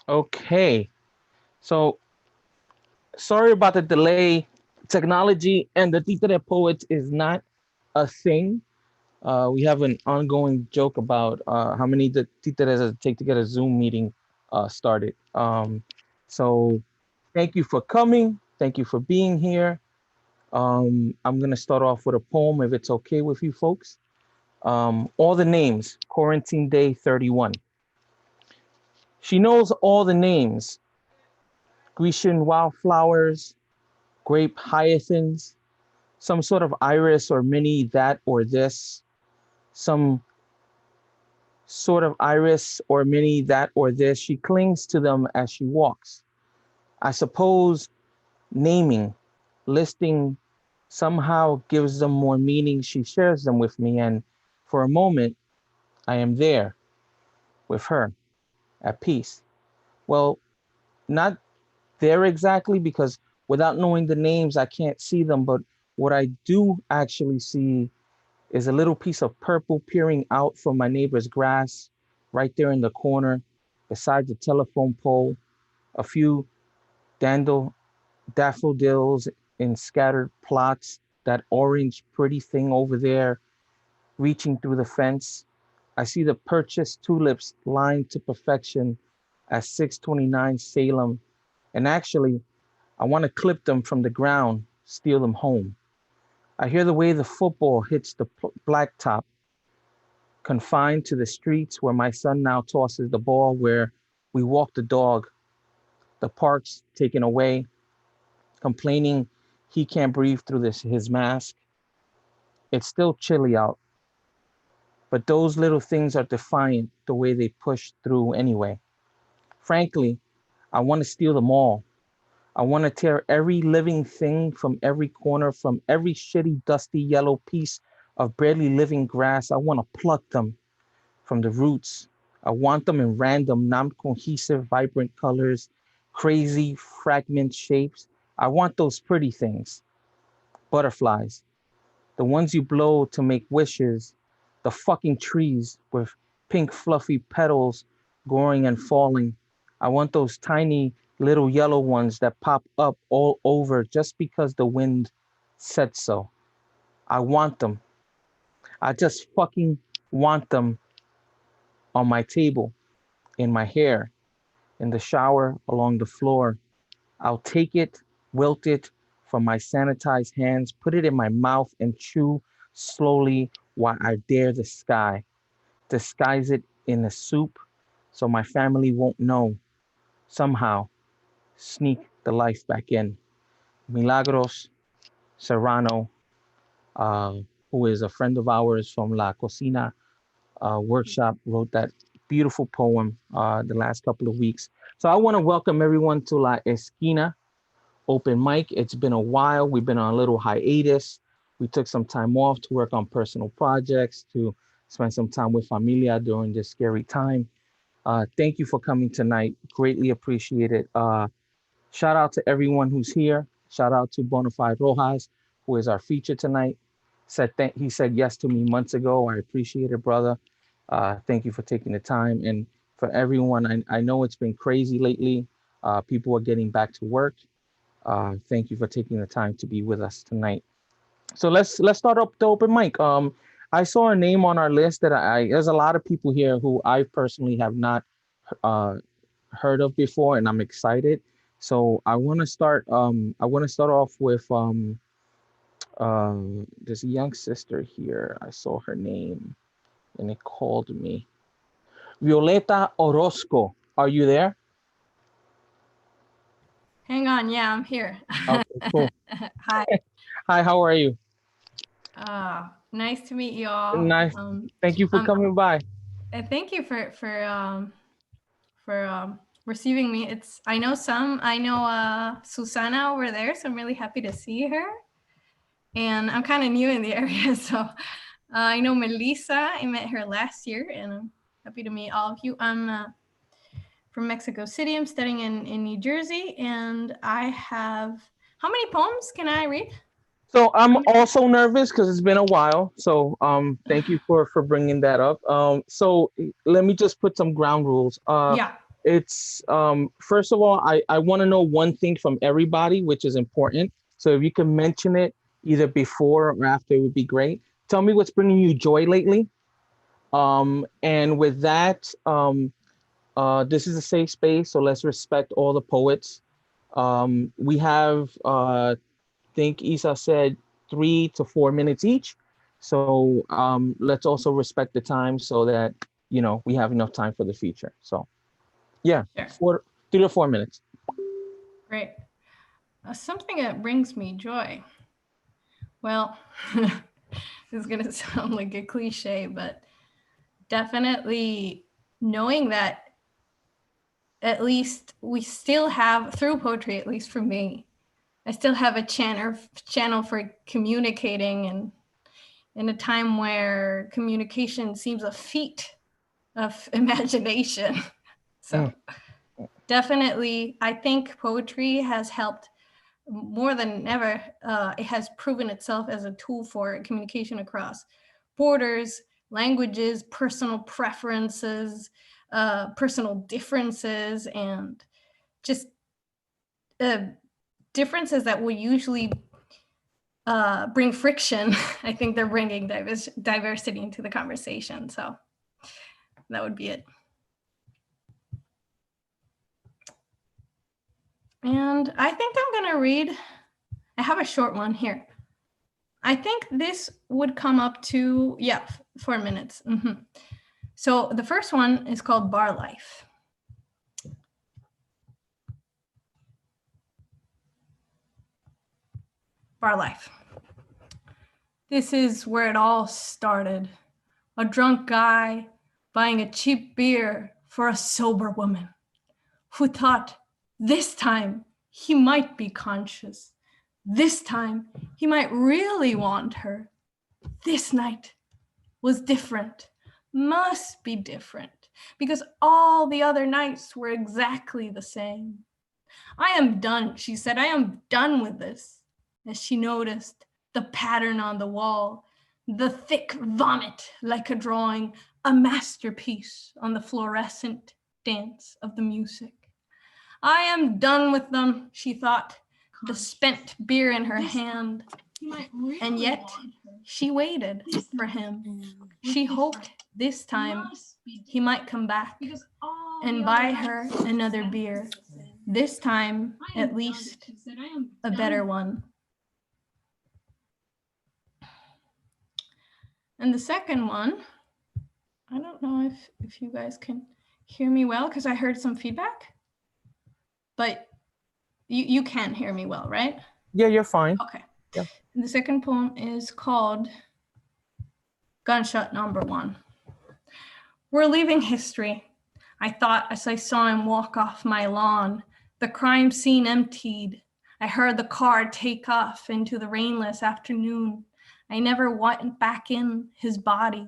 Okay. So sorry about the delay. Technology and the Tita de Poets is not a thing. We have an ongoing joke about how many the Tita does it take to get a Zoom meeting started. So thank you for coming. Thank you for being here. I'm gonna start off with a poem, if it's okay with you folks. All the names. Quarantine Day 31. She knows all the names. Grecian wildflowers, grape hyacinths, some sort of iris or mini that or this, some sort of iris or mini that or this. She clings to them as she walks. I suppose naming, listing somehow gives them more meaning. She shares them with me, and for a moment, I am there with her at peace. Well, not there exactly because without knowing the names, I can't see them, but what I do actually see is a little piece of purple peering out from my neighbor's grass right there in the corner beside the telephone pole, a few dandel daffodils in scattered plots, that orange pretty thing over there reaching through the fence. I see the purchased tulips lined to perfection at 629 Salem, and actually, I want to clip them from the ground, steal them home. I hear the way the football hits the blacktop, confined to the streets where my son now tosses the ball, where we walk the dog, the park's taken away, complaining he can't breathe through his mask. It's still chilly out, but those little things are defiant the way they push through anyway. Frankly, I want to steal them all. I want to tear every living thing from every corner, from every shitty, dusty yellow piece of barely living grass. I want to pluck them from the roots. I want them in random, non cohesive, vibrant colors, crazy, fragment shapes. I want those pretty things, butterflies, the ones you blow to make wishes, the fucking trees with pink, fluffy petals growing and falling. I want those tiny little yellow ones that pop up all over just because the wind said so. I want them. I just fucking want them on my table, in my hair, in the shower, along the floor. I'll take it, wilt it from my sanitized hands, put it in my mouth, and chew slowly while I dare the sky. Disguise it in a soup so my family won't know. Somehow, sneak the life back in. Milagros Serrano, uh, who is a friend of ours from La Cocina workshop, wrote that beautiful poem the last couple of weeks. So I want to welcome everyone to La Esquina open mic. It's been a while. We've been on a little hiatus. We took some time off to work on personal projects, to spend some time with familia during this scary time. Thank you for coming tonight. Greatly appreciate it. Shout out to everyone who's here. Shout out to Bonafide Rojas, who is our feature tonight. He said yes to me months ago. I appreciate it, brother. Thank you for taking the time. And for everyone, I know it's been crazy lately. People are getting back to work. Thank you for taking the time to be with us tonight. So let's start up the open mic. I saw a name on our list that there's a lot of people here who I personally have not uh, heard of before, and I'm excited. So I want to start off with this young sister here. I saw her name and it called me. Violeta Orozco. Are you there? Hang on, yeah, I'm here. Okay, cool. Hi. Hi, how are you? Nice to meet you all. Nice. Thank you for coming by. Thank you for receiving me. It's I know Susana over there, so I'm really happy to see her. And I'm kind of new in the area, so I know Melissa. I met her last year, and I'm happy to meet all of you. I'm from Mexico City. I'm studying in New Jersey, and I have how many poems can I read? So I'm also nervous because it's been a while. So thank you for bringing that up. So let me just put some ground rules. Yeah. it's first of all, I want to know one thing from everybody, which is important. So if you can mention it either before or after, it would be great. Tell me what's bringing you joy lately. And with that, this is a safe space, so let's respect all the poets. We have, think Isa said 3 to 4 minutes each. So let's also respect the time so that, we have enough time for the future. So yeah, Sure. 3 to 4 minutes. Great. Something that brings me joy. Well, this is going to sound like a cliche, but definitely knowing that at least we still have, through poetry, at least for me, I still have a channel for communicating, and in a time where communication seems a feat of imagination. So Mm, definitely, I think poetry has helped more than ever. It has proven itself as a tool for communication across borders, languages, personal preferences, personal differences, and just uh, differences that would usually bring friction. I think they're bringing diversity into the conversation. So that would be it. And I think I'm going to read, I have a short one here. I think this would come up to, 4 minutes. Mm-hmm. So the first one is called Bar Life. Bar Life. This is where it all started. A drunk guy buying a cheap beer for a sober woman who thought this time he might be conscious. This time he might really want her. This night was different, must be different, because all the other nights were exactly the same. I am done, she said. I am done with this. As she noticed the pattern on the wall, the thick vomit like a drawing, a masterpiece on the fluorescent dance of the music. I am done with them, she thought, the spent beer in her hand. And yet she waited for him. She hoped this time he might come back and buy her another beer. This time, at least, a better one. And the second one, I don't know if you guys can hear me well, because I heard some feedback, but you can hear me well, right? yeah, you're fine. Okay. Yeah. And the second poem is called Gunshot Number One. We're leaving history, I thought as I saw him walk off my lawn, the crime scene emptied. I heard the car take off into the rainless afternoon. I never went back in his body.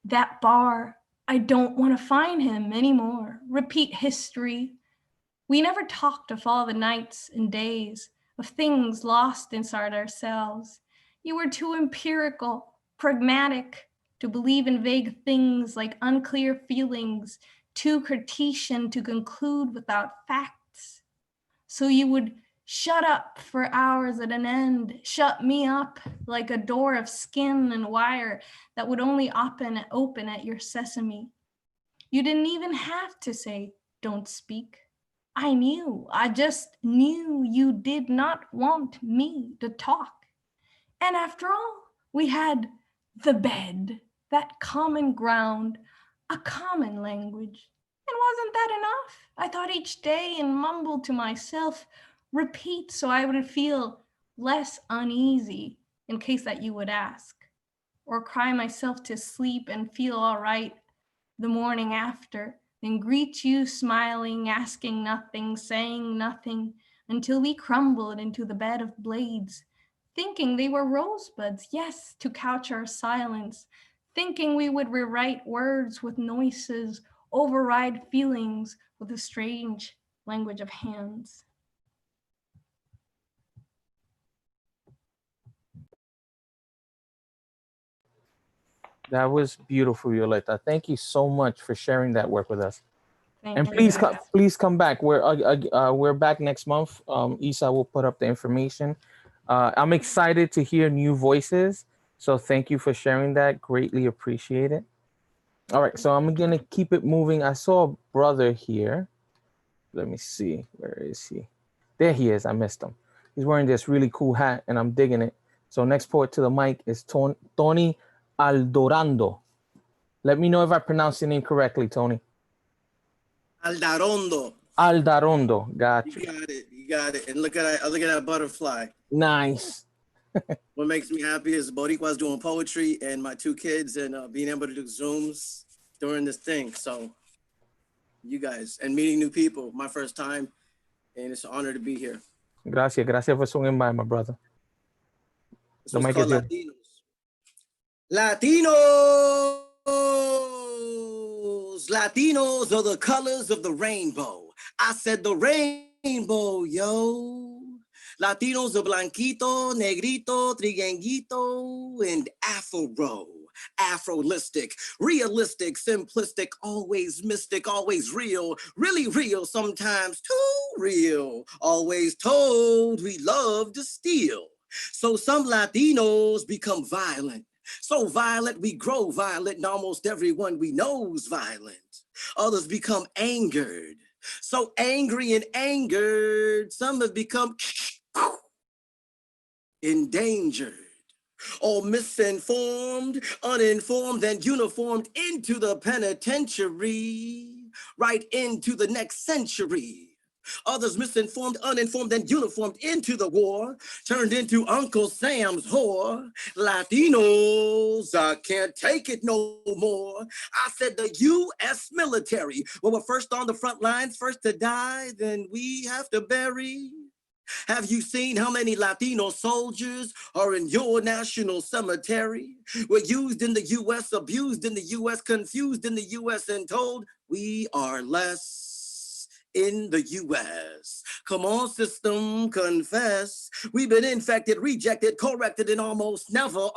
That bar, I don't want to find him anymore. Repeat history. We never talked of all the nights and days, of things lost inside ourselves. You were too empirical, pragmatic, to believe in vague things like unclear feelings, too Cartesian to conclude without facts. So you would shut up for hours at an end, shut me up like a door of skin and wire that would only open at your sesame. You didn't even have to say, don't speak. I just knew you did not want me to talk. And after all, we had the bed, that common ground, a common language. And wasn't that enough? I thought each day and mumbled to myself, repeat so I would feel less uneasy in case that you would ask, or cry myself to sleep and feel all right the morning after, then greet you smiling, asking nothing, saying nothing, until we crumbled into the bed of blades, thinking they were rosebuds, yes, to couch our silence, thinking we would rewrite words with noises, override feelings with a strange language of hands. That was beautiful, Violeta. Thank you so much for sharing that work with us. And Thank you, please, guys. please come back. We're back next month. Isa will put up the information. I'm excited to hear new voices. So thank you for sharing that. Greatly appreciate it. All right, so I'm gonna keep it moving. I saw a brother here. Let me see. Where is he? There he is. I missed him. He's wearing this really cool hat, and I'm digging it. So next port to the mic is Tony Aldorando. Let me know if I pronounce your name correctly, Tony. Aldarondo. Aldarondo. Got you. You got it. You got it. And look at that butterfly. Nice. What makes me happy is Boricua's doing poetry and my two kids and being able to do Zooms during this thing. So you guys and meeting new people, my first time, and it's an honor to be here. Gracias. Gracias por swinging by, my brother. This The was mic called is yours. Latinos. Latinos are the colors of the rainbow. I said the rainbow, yo. Latinos are blanquito, negrito, trigueñito, and afro. Afrolistic, realistic, simplistic, always mystic, always real, really real, sometimes too real, always told we love to steal. So some Latinos become violent. So violent, we grow violent, and almost everyone we know's violent. Others become angered. So angry and angered, some have become endangered. Or misinformed, uninformed, and uniformed into the penitentiary, right into the next century. Others misinformed, uninformed, and uniformed into the war, turned into Uncle Sam's whore. Latinos, I can't take it no more. I said the U.S. military, well, we're first on the front lines, first to die, then we have to bury. Have you seen how many Latino soldiers are in your national cemetery? We're used in the U.S., abused in the U.S., confused in the U.S., and told we are less in the U.S. Come on, system, confess. We've been infected, rejected, corrected, and almost never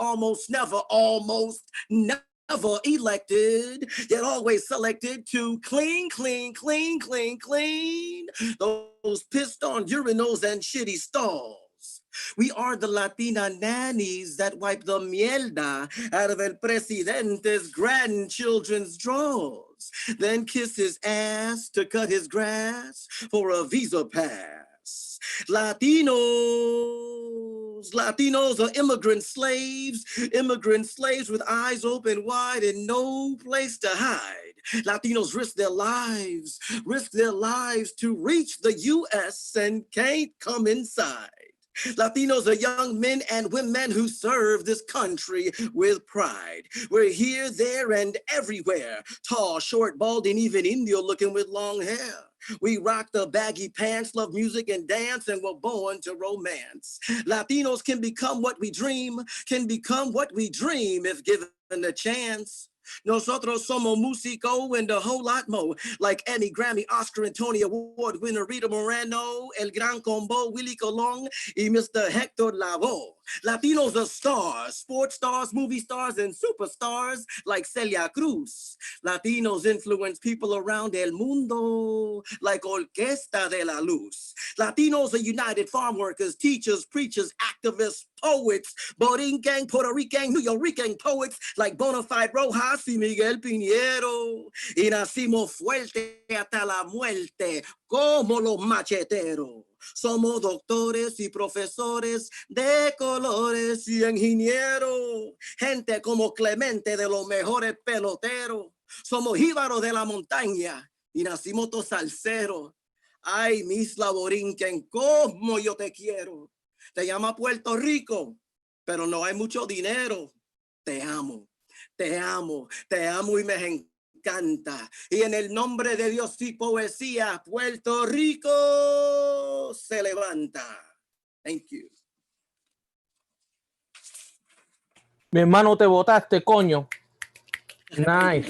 elected, yet always selected to clean. Those pissed on urinals and shitty stalls. We are the Latina nannies that wipe the mierda out of El Presidente's grandchildren's drawers, then kiss his ass to cut his grass for a visa pass. Latinos are immigrant slaves with eyes open wide and no place to hide. Latinos risk their lives to reach the U.S. and can't come inside. Latinos are young men and women who serve this country with pride. We're here, there, and everywhere. Tall, short, bald, and even Indio looking with long hair. We rock the baggy pants, love music and dance, and we're born to romance. Latinos can become what we dream if given a chance. Nosotros somos músico and a whole lot more. Like Emmy, Grammy, Oscar, and Tony Award winner Rita Moreno, El Gran Combo, Willie Colon, y Mr. Hector Lavoe. Latinos are stars, sports stars, movie stars, and superstars like Celia Cruz. Latinos influence people around el mundo like Orquesta de la Luz. Latinos are united farm workers, teachers, preachers, activists, poets, Borinquen, Puerto Rican, New Yorker poets like Bonafide, Rojas, y Miguel Piñero. Y nacimos fuerte hasta la muerte, como los macheteros. Somos doctores y profesores de colores y ingenieros. Gente como Clemente de los mejores peloteros. Somos jíbaros de la montaña y nacimos todos salseros. Ay, mis Borinquen, cómo yo te quiero. Te llama Puerto Rico, pero no hay mucho dinero. Te amo y me encanta. Y en el nombre de Dios y poesía, Puerto Rico se levanta. Thank you. Mi hermano, te botaste, coño. Nice.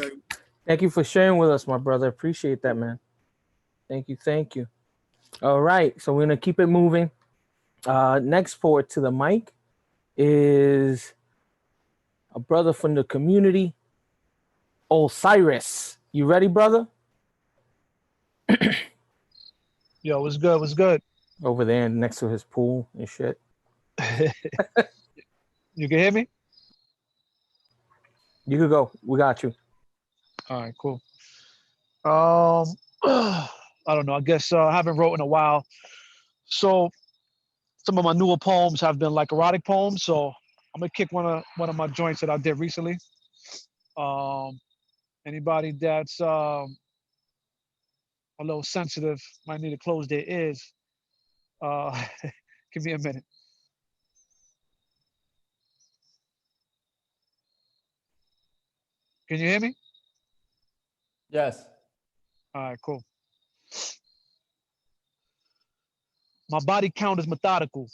Thank you for sharing with us, my brother. Appreciate that, man. Thank you. All right, so we're gonna keep it moving. Next forward to the mic is a brother from the community, Osiris. You ready, brother? Yo, what's good? What's good? Over there next to his pool and shit. You can hear me? You could go. We got you. All right, cool. Um, I don't know. I guess I haven't wrote in a while. So some of my newer poems have been like erotic poems. So I'm gonna kick one of my joints that I did recently. Um, Anybody that's a little sensitive might need to close their ears. Uh, Give me a minute. Can you hear me? Yes. All right, cool. My body count is methodical.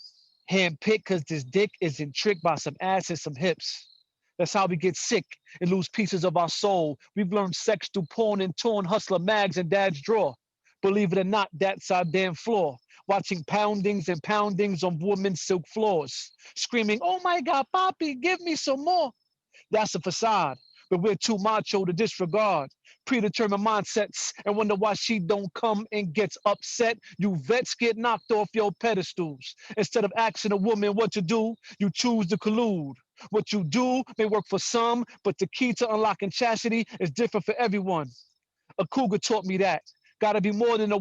Hand picked because this dick isn't tricked by some ass and some hips. That's how we get sick and lose pieces of our soul. We've learned sex through porn and torn hustler mags and dad's drawer. Believe it or not, that's our damn floor. Watching poundings and poundings on women's silk floors. Screaming, oh my God, Papi, give me some more. That's a facade, but we're too macho to disregard predetermined mindsets and wonder why she don't come and gets upset. You vets get knocked off your pedestals. Instead of asking a woman what to do, you choose to collude. What you do may work for some, but the key to unlocking chastity is different for everyone. A cougar taught me that. Gotta be more than a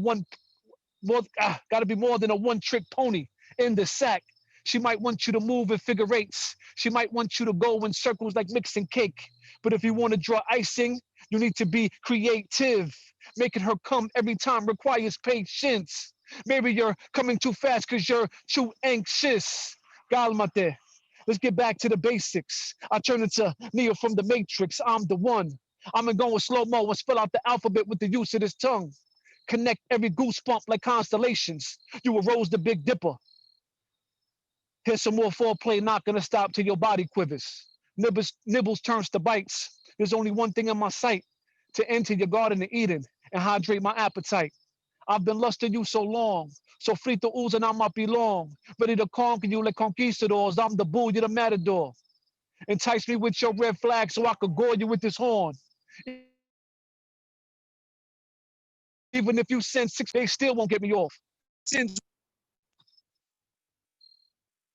gotta be more than a one-trick pony in the sack. She might want you to move in figure eights. She might want you to go in circles like mixing cake. But if you want to draw icing, you need to be creative. Making her come every time requires patience. Maybe you're coming too fast because you're too anxious. Calmate. Let's get back to the basics. I turn into Neo from the Matrix. I'm the one. I'm gonna go in slow-mo and spell out the alphabet with the use of this tongue. Connect every goosebump like constellations. You arose the Big Dipper. Here's some more foreplay, not gonna stop till your body quivers. Nibbles turns to bites. There's only one thing in my sight, to enter your garden of Eden and hydrate my appetite. I've been lusting you so long, so free to ooze and I might be long. Ready to conquer you like conquistadors. I'm the bull, you're the matador. Entice me with your red flag so I could gore you with this horn. Even if you send 6 they still won't get me off. Sins.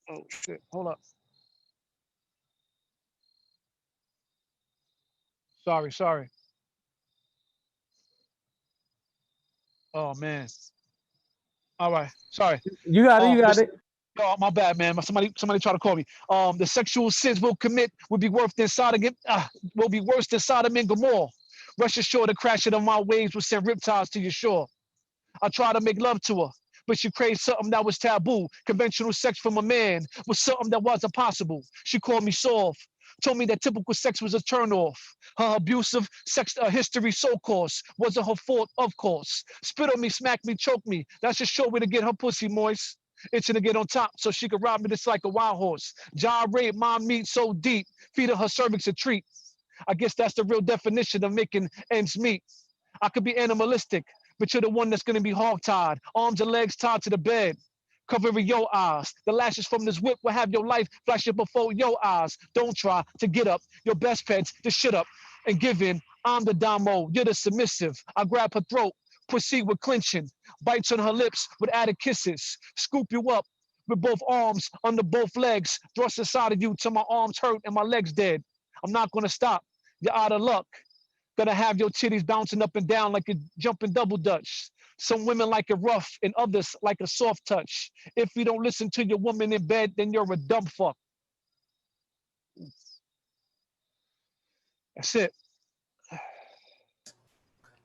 Oh shit, hold up. Sorry. Oh man. All right. Sorry. You got it. You got This, it. oh, my bad, man. Somebody tried to call me. The sexual sins we'll commit will be worse than will be worse than Sodom and Gomorrah. Rest assured, the crashing of my waves will send riptides to your shore. I tried to make love to her, but she craved something that was taboo. Conventional sex from a man was something that wasn't possible. She called me soft, told me that typical sex was a turnoff. Her abusive sex history, so coarse, wasn't her fault, of course. Spit on me, smack me, choke me. That's a sure way to get her pussy moist. Itching to get on top so she could ride me just like a wild horse. Gyrate my meat so deep, feeding her cervix a treat. I guess that's the real definition of making ends meet. I could be animalistic, but you're the one that's gonna be hog-tied, arms and legs tied to the bed, covering your eyes. The lashes from this whip will have your life flashing before your eyes. Don't try to get up. Your best pet's to shut up and give in. I'm the damo, you're the submissive. I grab her throat, proceed with clenching, bites on her lips with added kisses, scoop you up with both arms under both legs, thrust inside of you till my arms hurt and my legs dead. I'm not gonna stop. You're out of luck. Gonna have your titties bouncing up and down like you're jumping double dutch. Some women like it rough and others like a soft touch. If you don't listen to your woman in bed, then you're a dumb fuck. That's it.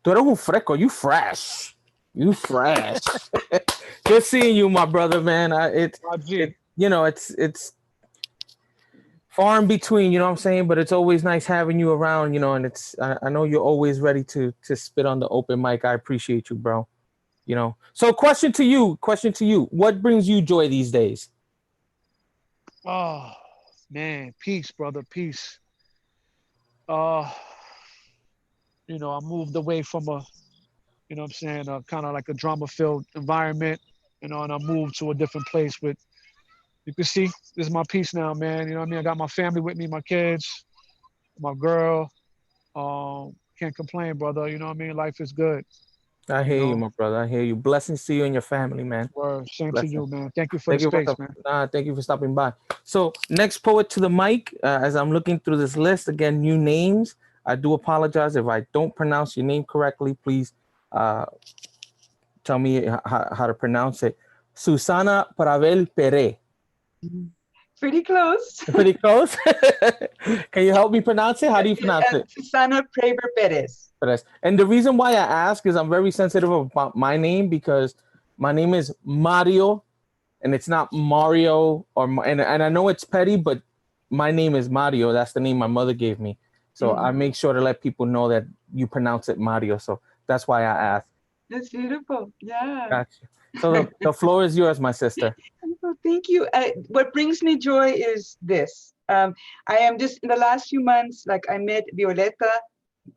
Tú eres un fresco. You fresh. You fresh. Good seeing you, my brother, man. RG. It's far in between, you know what I'm saying? But it's always nice having you around, and I know you're always ready to spit on the open mic. I appreciate you, bro. So question to you. What brings you joy these days? Oh man, peace, brother, peace. Uh, I moved away from I'm saying, kind of like a drama-filled environment, and I moved to a different place with, you can see, this is my peace now, man. You know what I mean? I got my family with me, my kids, my girl. Can't complain, brother. You know what I mean? Life is good. I You hear you, know, my brother. I hear you. Blessings to you and your family, man. word. Same to Blessings. you, man. Thank you for the Thank you for space, man. thank you for stopping by. So next poet to the mic. As I'm looking through this list again, new names. I do apologize if I don't pronounce your name correctly. Please uh, tell me how to pronounce it. Susana Paravel Pere. Pretty close. Pretty close. Can you help me pronounce it? How do you pronounce it? Susana Praver Perez. Perez. And the reason why I ask is I'm very sensitive about my name because my name is Mario and it's not Mario and I know it's petty, but my name is Mario. That's the name my mother gave me. So I make sure to let people know that you pronounce it Mario. So that's why I ask. That's beautiful. Yeah. Gotcha. So the floor is yours, my sister. Oh, thank you. What brings me joy is this. I am just in the last few months, like I met Violeta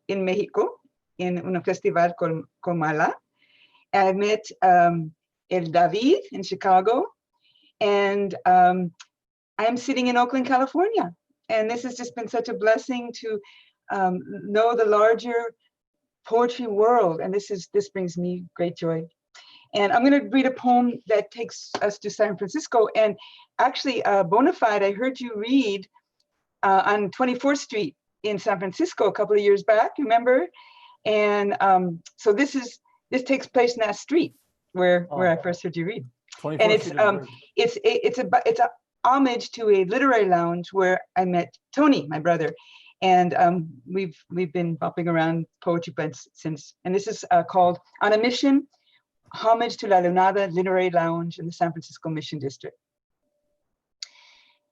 in Mexico in un festival called Comala. I met El David in Chicago, and I'm sitting in Oakland, California. And this has just been such a blessing to know the larger poetry world. And this brings me great joy. And I'm going to read a poem that takes us to San Francisco. And actually, Bonafide, I heard you read on 24th Street in San Francisco a couple of years back, remember? And so this takes place in that street where I first heard you read. And it's a homage to a literary lounge where I met Tony, my brother. And we've been bopping around poetry blends since. And this is called On a Mission, Homage to La Lunada Literary Lounge in the San Francisco Mission District.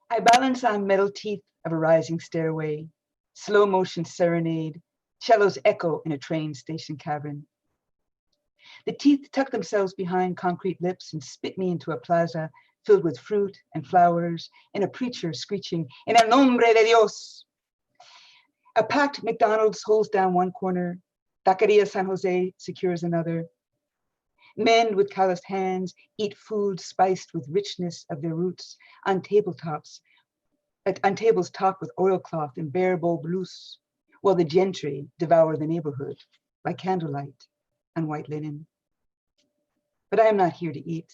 I balance on metal teeth of a rising stairway, slow motion serenade, cellos echo in a train station cavern. The teeth tuck themselves behind concrete lips and spit me into a plaza filled with fruit and flowers and a preacher screeching, "En el nombre de Dios." A packed McDonald's holds down one corner, Taqueria San Jose secures another. Men with calloused hands eat food spiced with richness of their roots on tables topped with oilcloth and bare bulb loose, while the gentry devour the neighborhood by candlelight and white linen. But I am not here to eat.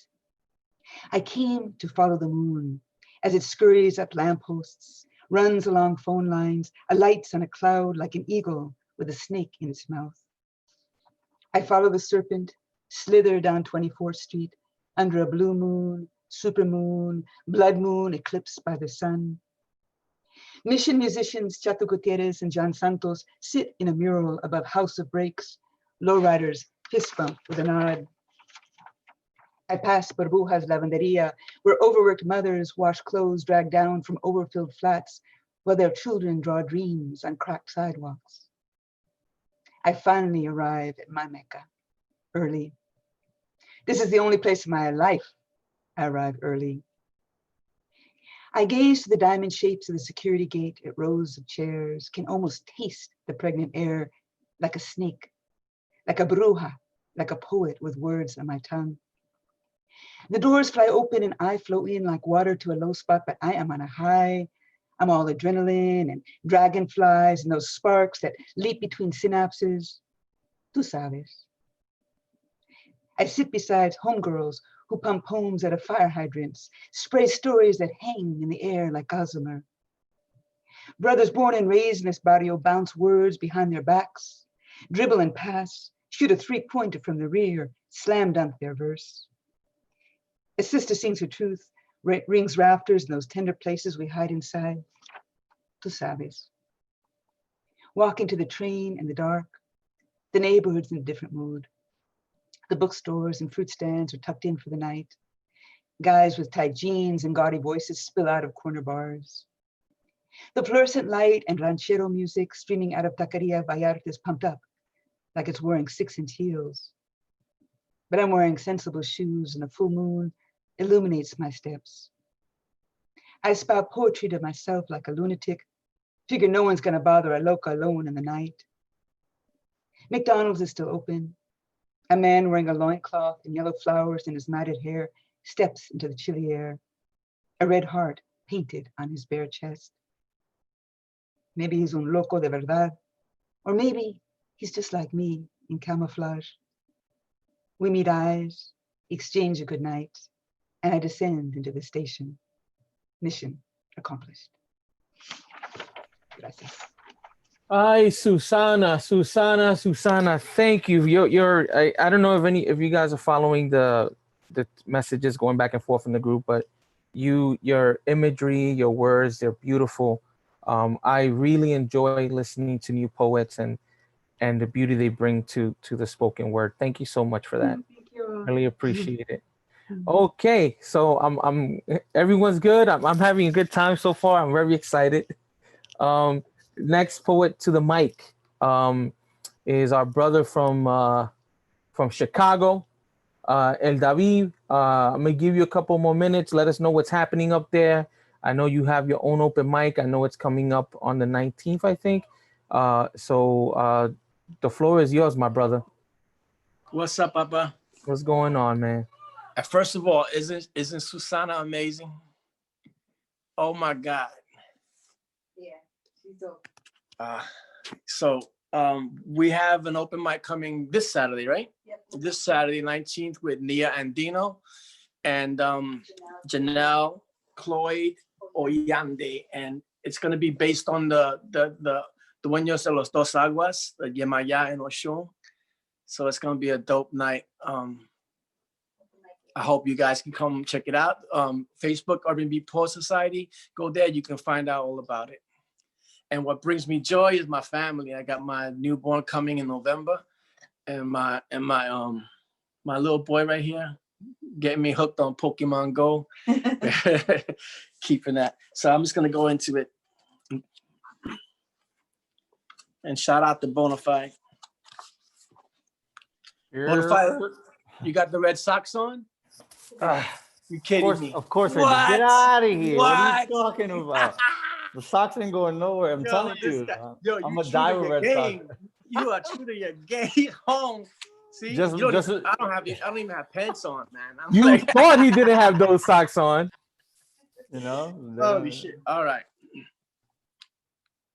I came to follow the moon as it scurries up lampposts, runs along phone lines, alights on a cloud like an eagle with a snake in its mouth. I follow the serpent, slither down 24th Street under a blue moon, supermoon, blood moon eclipsed by the sun. Mission musicians Chato Gutierrez and John Santos sit in a mural above House of Breaks. Lowriders fist bump with a nod. I pass Burbuja's Lavanderia, where overworked mothers wash clothes dragged down from overfilled flats while their children draw dreams on cracked sidewalks. I finally arrive at my Mecca, early. This is the only place in my life I arrive early. I gaze to the diamond shapes of the security gate at rows of chairs, can almost taste the pregnant air like a snake, like a bruja, like a poet with words on my tongue. The doors fly open and I flow in like water to a low spot, but I am on a high. I'm all adrenaline and dragonflies and those sparks that leap between synapses. Tú sabes. I sit beside homegirls who pump poems out of fire hydrants, spray stories that hang in the air like gossamer. Brothers born and raised in this barrio bounce words behind their backs, dribble and pass, shoot a three-pointer from the rear, slam dunk their verse. A sister sings her truth, rings rafters in those tender places we hide inside. Tú sabes. Walking to the train in the dark, the neighborhood's in a different mood. The bookstores and fruit stands are tucked in for the night. Guys with tight jeans and gaudy voices spill out of corner bars. The fluorescent light and ranchero music streaming out of Taqueria Vallarta is pumped up like it's wearing 6-inch heels. But I'm wearing sensible shoes and a full moon illuminates my steps. I spout poetry to myself like a lunatic, figure no one's gonna bother a loca alone in the night. McDonald's is still open. A man wearing a loincloth and yellow flowers in his matted hair steps into the chilly air, a red heart painted on his bare chest. Maybe he's un loco de verdad, or maybe he's just like me in camouflage. We meet eyes, exchange a good night, and I descend into the station. Mission accomplished. Gracias. Ay, Susana, thank you. I don't know if you guys are following the messages going back and forth in the group, but your imagery, your words, they're beautiful. I really enjoy listening to new poets and the beauty they bring to the spoken word. Thank you so much for that. Thank you. Really appreciate it. Okay, so I'm everyone's good. I'm having a good time so far. I'm very excited. Next poet to the mic is our brother from Chicago, El David. I'm gonna give you a couple more minutes. Let us know what's happening up there. I know you have your own open mic. I know it's coming up on the 19th, I think. So the floor is yours, my brother. What's up, Papa? What's going on, man? First of all, isn't Susana amazing? Oh my God. Yeah, she's dope. So we have an open mic coming this Saturday, right? Yep. This Saturday, 19th, with Nia Andino and Janelle, Cloyd, Oyande, and it's gonna be based on the Dueños de los Dos Aguas, the Yemaya and Oshun. So it's gonna be a dope night. I hope you guys can come check it out. Facebook R&B Poet Society. Go there, you can find out all about it. And what brings me joy is my family. I got my newborn coming in November, and my little boy right here getting me hooked on Pokemon Go. Keeping that. So I'm just gonna go into it. And shout out to Bonafide. Bonafide, you got the red socks on? You kidding me? Of course I What? did. Get out of here. What are you What? talking about? The socks ain't going nowhere. I'm telling this you. guy- yo, I'm you a die with red game. socks. You are true to your game. Home. See, Just- you don't just- even, I don't even have pants on, man. I'm You like, thought he didn't have those socks on. You know? holy shit. All right.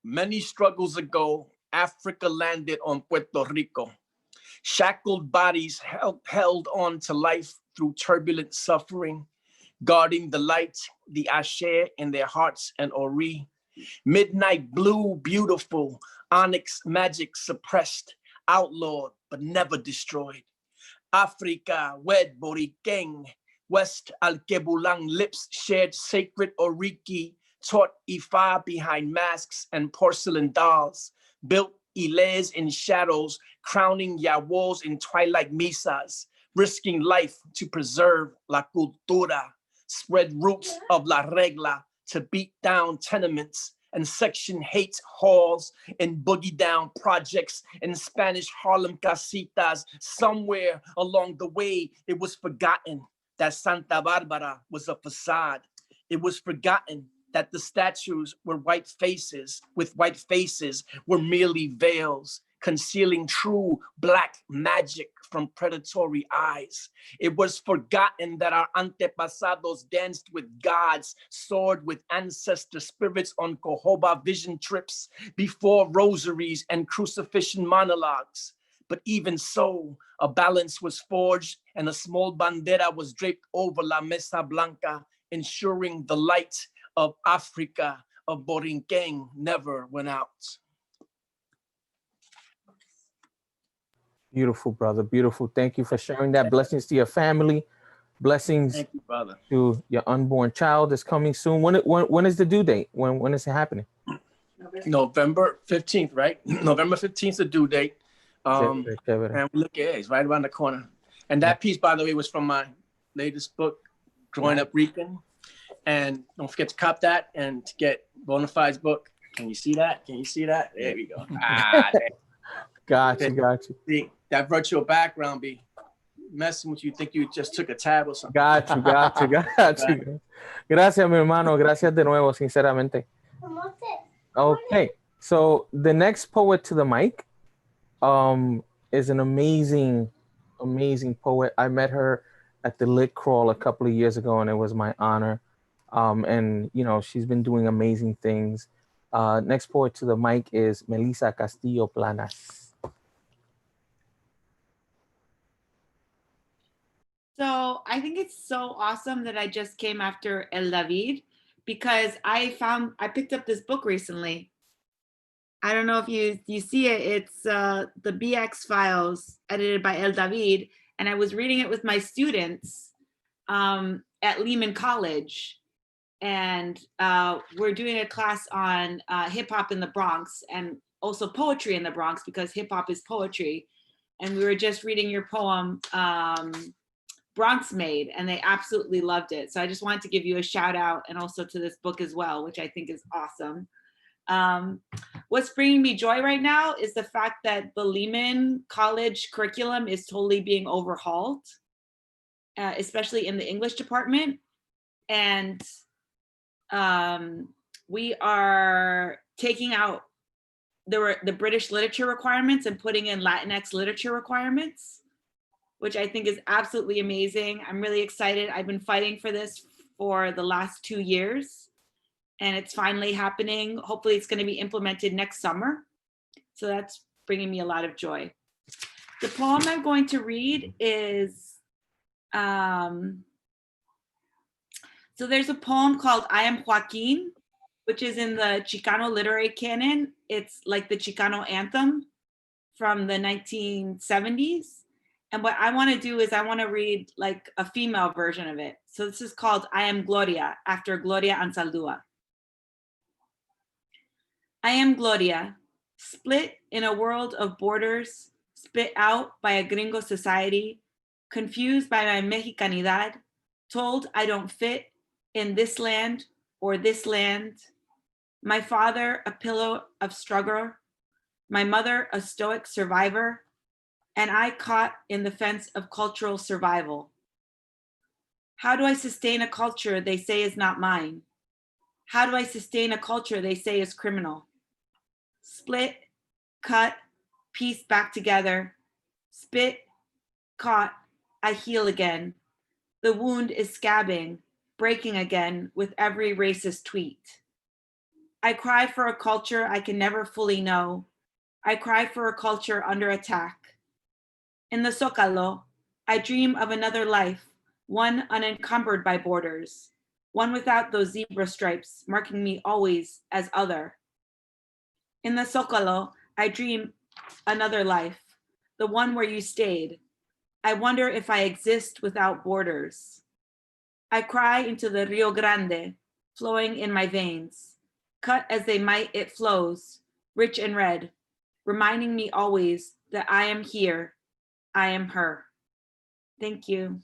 Many struggles ago, Africa landed on Puerto Rico. Shackled bodies held on to life through turbulent suffering, guarding the light, the asher in their hearts and ori. Midnight blue, beautiful, onyx magic suppressed, outlawed, but never destroyed. Africa, wed Boriken, West Alkebulan lips shared sacred oriki, taught Ifa behind masks and porcelain dolls, built Iles in shadows, crowning Yawos in twilight misas, risking life to preserve la cultura, spread roots of la regla to beat down tenements and section hate halls and boogie down projects in Spanish Harlem casitas. Somewhere along the way, it was forgotten that Santa Barbara was a facade. It was forgotten that the statues were white faces, with white faces were merely veils, concealing true Black magic from predatory eyes. It was forgotten that our antepasados danced with gods, soared with ancestor spirits on Cohoba vision trips before rosaries and crucifixion monologues. But even so, a balance was forged and a small bandera was draped over La Mesa Blanca, ensuring the light of Africa, of Borinquen, never went out. Beautiful, brother. Beautiful. Thank you for sharing that. Blessings to your family. Blessings Thank you, brother. to your unborn child that's coming soon. When is the due date? When is it happening? November 15th, right? November 15th is the due date. And look at it, it's right around the corner. And that piece, by the way, was from my latest book, Growing Up Rican. And don't forget to cop that and to get Bonafide's book. Can you see that? Can you see that? There we go. Got you. See, that virtual background be messing with you. Think you just took a tab or something. Got you. Gracias, mi hermano. Gracias de nuevo, sinceramente. Okay, so the next poet to the mic is an amazing poet. I met her at the Lit Crawl a couple of years ago, and it was my honor. And you know, she's been doing amazing things. Next poet to the mic is Melissa Castillo Planas. so I think it's so awesome that I just came after El David, because I picked up this book recently. I don't know if you see it. It's the BX Files, edited by El David, and I was reading it with my students at Lehman College, and we're doing a class on hip hop in the Bronx and also poetry in the Bronx, because hip hop is poetry. And we were just reading your poem, Bronx Made, and they absolutely loved it. So I just wanted to give you a shout out, and also to this book as well, which I think is awesome. What's bringing me joy right now is the fact that the Lehman College curriculum is totally being overhauled, especially in the English department. And we are taking out the British literature requirements and putting in Latinx literature requirements, which I think is absolutely amazing. I'm really excited. I've been fighting for this for the last 2 years, and it's finally happening. Hopefully it's going to be implemented next summer. So that's bringing me a lot of joy. The poem I'm going to read is, so there's a poem called I Am Joaquin, which is in the Chicano literary canon. It's like the Chicano anthem from the 1970s. And what I want to do is I want to read like a female version of it. So this is called I Am Gloria, after Gloria Anzaldúa. I am Gloria, split in a world of borders, spit out by a gringo society, confused by my Mexicanidad, told I don't fit in this land or this land. My father, a pillow of struggle, my mother, a stoic survivor, and I caught in the fence of cultural survival. How do I sustain a culture they say is not mine? How do I sustain a culture they say is criminal? Split, cut, piece back together, spit, caught, I heal again. The wound is scabbing, breaking again with every racist tweet. I cry for a culture I can never fully know. I cry for a culture under attack. In the Zócalo, I dream of another life, one unencumbered by borders, one without those zebra stripes marking me always as other. In the Zócalo, I dream another life, the one where you stayed. I wonder if I exist without borders. I cry into the Rio Grande, flowing in my veins. Cut as they might, it flows, rich and red, reminding me always that I am here, I am her. Thank you.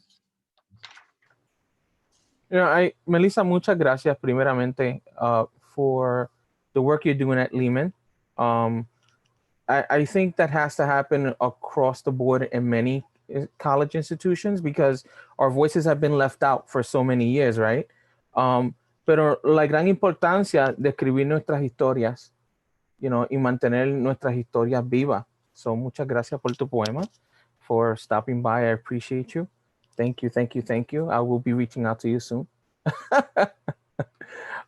Melissa, muchas gracias primeramente for the work you're doing at Lehman. I think that has to happen across the board in many college institutions, because our voices have been left out for so many years, right? Pero la gran importancia de escribir nuestras historias, y mantener nuestras historias vivas. So muchas gracias por tu poema, for stopping by. I appreciate you. Thank you, thank you, thank you. I will be reaching out to you soon.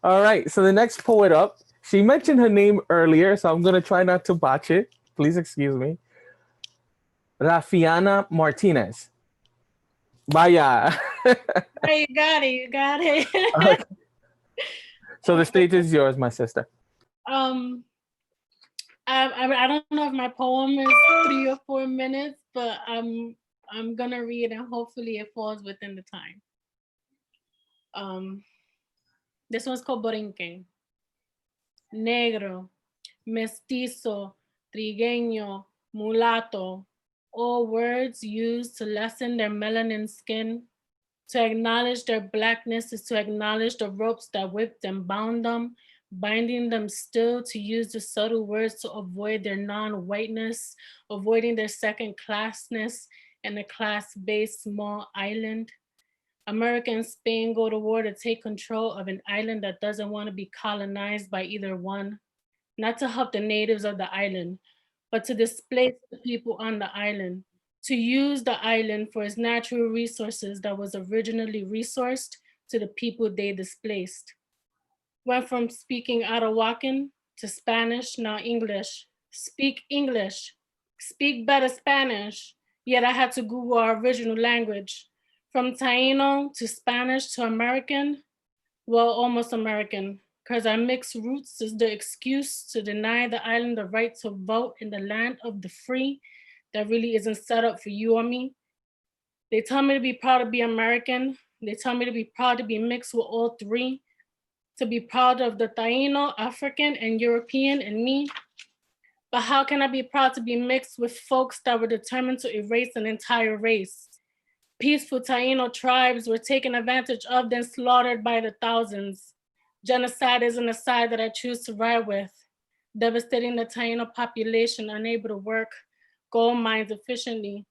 All right, so the next poet up, she mentioned her name earlier, so I'm going to try not to botch it. Please excuse me. Rafiana Martinez. Vaya. Hey, you got it, you got it. Okay. So the stage is yours, my sister. I don't know if my poem is 3 or 4 minutes, but I'm gonna read and hopefully it falls within the time. This one's called Borinquen. Negro, mestizo, trigueño, mulatto, all words used to lessen their melanin skin. To acknowledge their blackness is to acknowledge the ropes that whipped and bound them, binding them still to use the subtle words to avoid their non-whiteness, avoiding their second-classness and a class-based small island. America and Spain go to war to take control of an island that doesn't want to be colonized by either one, not to help the natives of the island, but to displace the people on the island, to use the island for its natural resources that was originally resourced to the people they displaced. Went from speaking Arawakan to Spanish, now English. Speak English, speak better Spanish, yet I had to Google our original language. From Taino to Spanish to American, well, almost American, because our mixed roots is the excuse to deny the island the right to vote in the land of the free that really isn't set up for you or me. They tell me to be proud to be American. They tell me to be proud to be mixed with all three, to be proud of the Taino, African, and European in me. But how can I be proud to be mixed with folks that were determined to erase an entire race? Peaceful Taino tribes were taken advantage of, then slaughtered by the thousands. Genocide isn't a side that I choose to ride with, devastating the Taino population unable to work gold mines efficiently,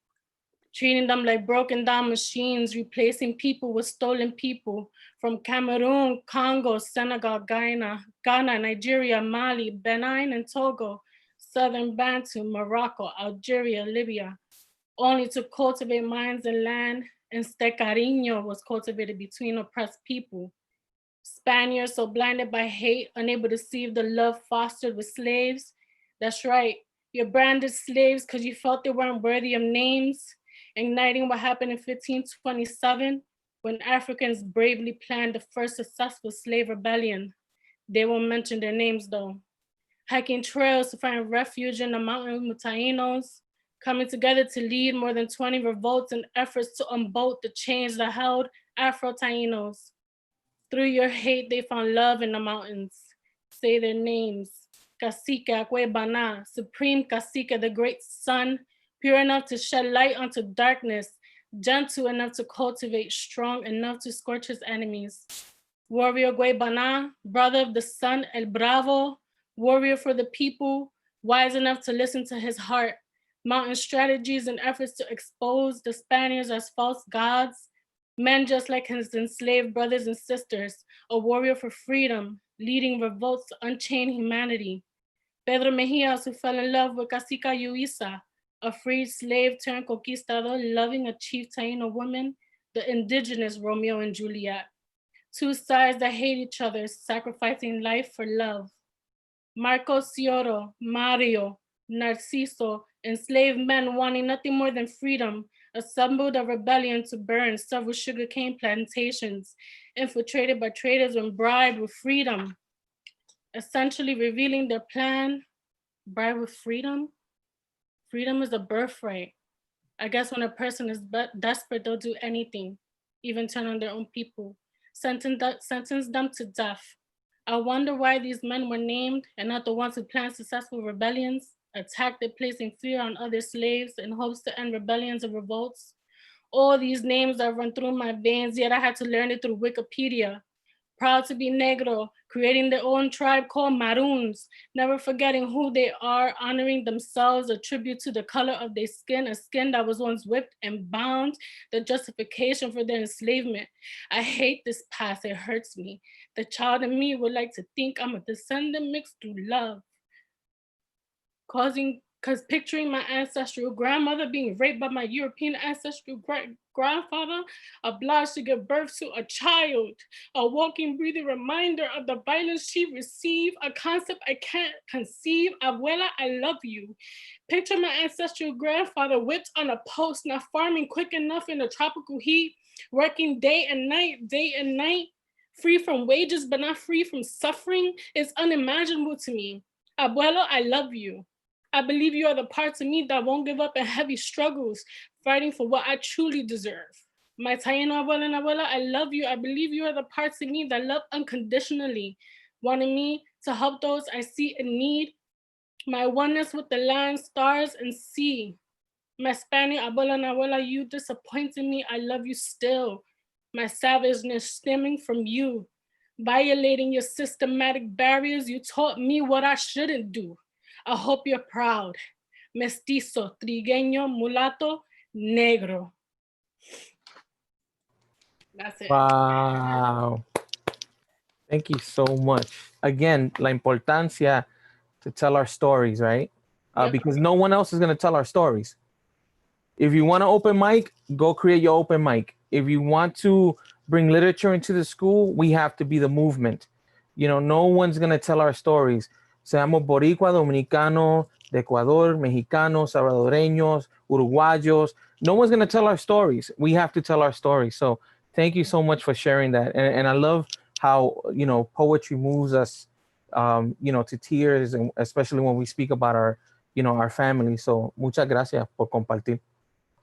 treating them like broken down machines, replacing people with stolen people from Cameroon, Congo, Senegal, Ghana, Nigeria, Mali, Benin, and Togo, Southern Bantu, Morocco, Algeria, Libya, only to cultivate minds and land. Instead, cariño was cultivated between oppressed people. Spaniards so blinded by hate, unable to see the love fostered with slaves. That's right, you're branded slaves because you felt they weren't worthy of names, igniting what happened in 1527 when Africans bravely planned the first successful slave rebellion. They won't mention their names though. Hiking trails to find refuge in the mountain with Tainos, coming together to lead more than 20 revolts and efforts to unbolt the chains that held Afro-Tainos. Through your hate, they found love in the mountains. Say their names. Cacique Acuebana, Supreme Cacique, the great sun, pure enough to shed light onto darkness, gentle enough to cultivate, strong enough to scorch his enemies. Warrior Guebana, brother of the sun, El Bravo, warrior for the people, wise enough to listen to his heart. Mountain strategies and efforts to expose the Spaniards as false gods. Men just like his enslaved brothers and sisters, a warrior for freedom, leading revolts to unchain humanity. Pedro Mejias, who fell in love with Cacica Yuisa, a freed slave turned conquistador, loving a chief Taino woman, the indigenous Romeo and Juliet. Two sides that hate each other, sacrificing life for love. Marcos Cioro, Mario, Narciso, enslaved men wanting nothing more than freedom, assembled a rebellion to burn several sugarcane plantations, infiltrated by traders and bribed with freedom, essentially revealing their plan. Bribed with freedom? Freedom is a birthright. I guess when a person is desperate, they'll do anything, even turn on their own people, sentence them to death. I wonder why these men were named and not the ones who planned successful rebellions, attacked it, placing fear on other slaves in hopes to end rebellions and revolts. All these names that run through my veins, yet I had to learn it through Wikipedia. Proud to be Negro, creating their own tribe called Maroons, never forgetting who they are, honoring themselves, a tribute to the color of their skin, a skin that was once whipped and bound, the justification for their enslavement. I hate this past, it hurts me. The child in me would like to think I'm a descendant mixed through love. Because picturing my ancestral grandmother being raped by my European ancestral grandfather, obliged to give birth to a child, a walking, breathing reminder of the violence she received, a concept I can't conceive. Abuela, I love you. Picture my ancestral grandfather whipped on a post, not farming quick enough in the tropical heat, working day and night, free from wages, but not free from suffering. It's unimaginable to me. Abuelo, I love you. I believe you are the parts of me that won't give up in heavy struggles, fighting for what I truly deserve. My Taino abuela and abuela, I love you. I believe you are the parts of me that love unconditionally, wanting me to help those I see in need. My oneness with the land, stars, and sea. My Spanish abuela and abuela, you disappointed me. I love you still. My savageness stemming from you. Violating your systematic barriers, you taught me what I shouldn't do. I hope you're proud. Mestizo, trigueño, mulato, negro. That's it. Wow. Thank you so much. Again, la importancia to tell our stories, right? Yep. Because no one else is going to tell our stories. If you want to open mic, go create your open mic. If you want to bring literature into the school, we have to be the movement. You know, no one's going to tell our stories. Seamos Boricua, Dominicano, de Ecuador, Mexicanos, Salvadoreños, Uruguayos. No one's going to tell our stories. We have to tell our stories. So thank you so much for sharing that. And I love how, you know, poetry moves us, you know, to tears, and especially when we speak about our, you know, our family. So muchas gracias por compartir.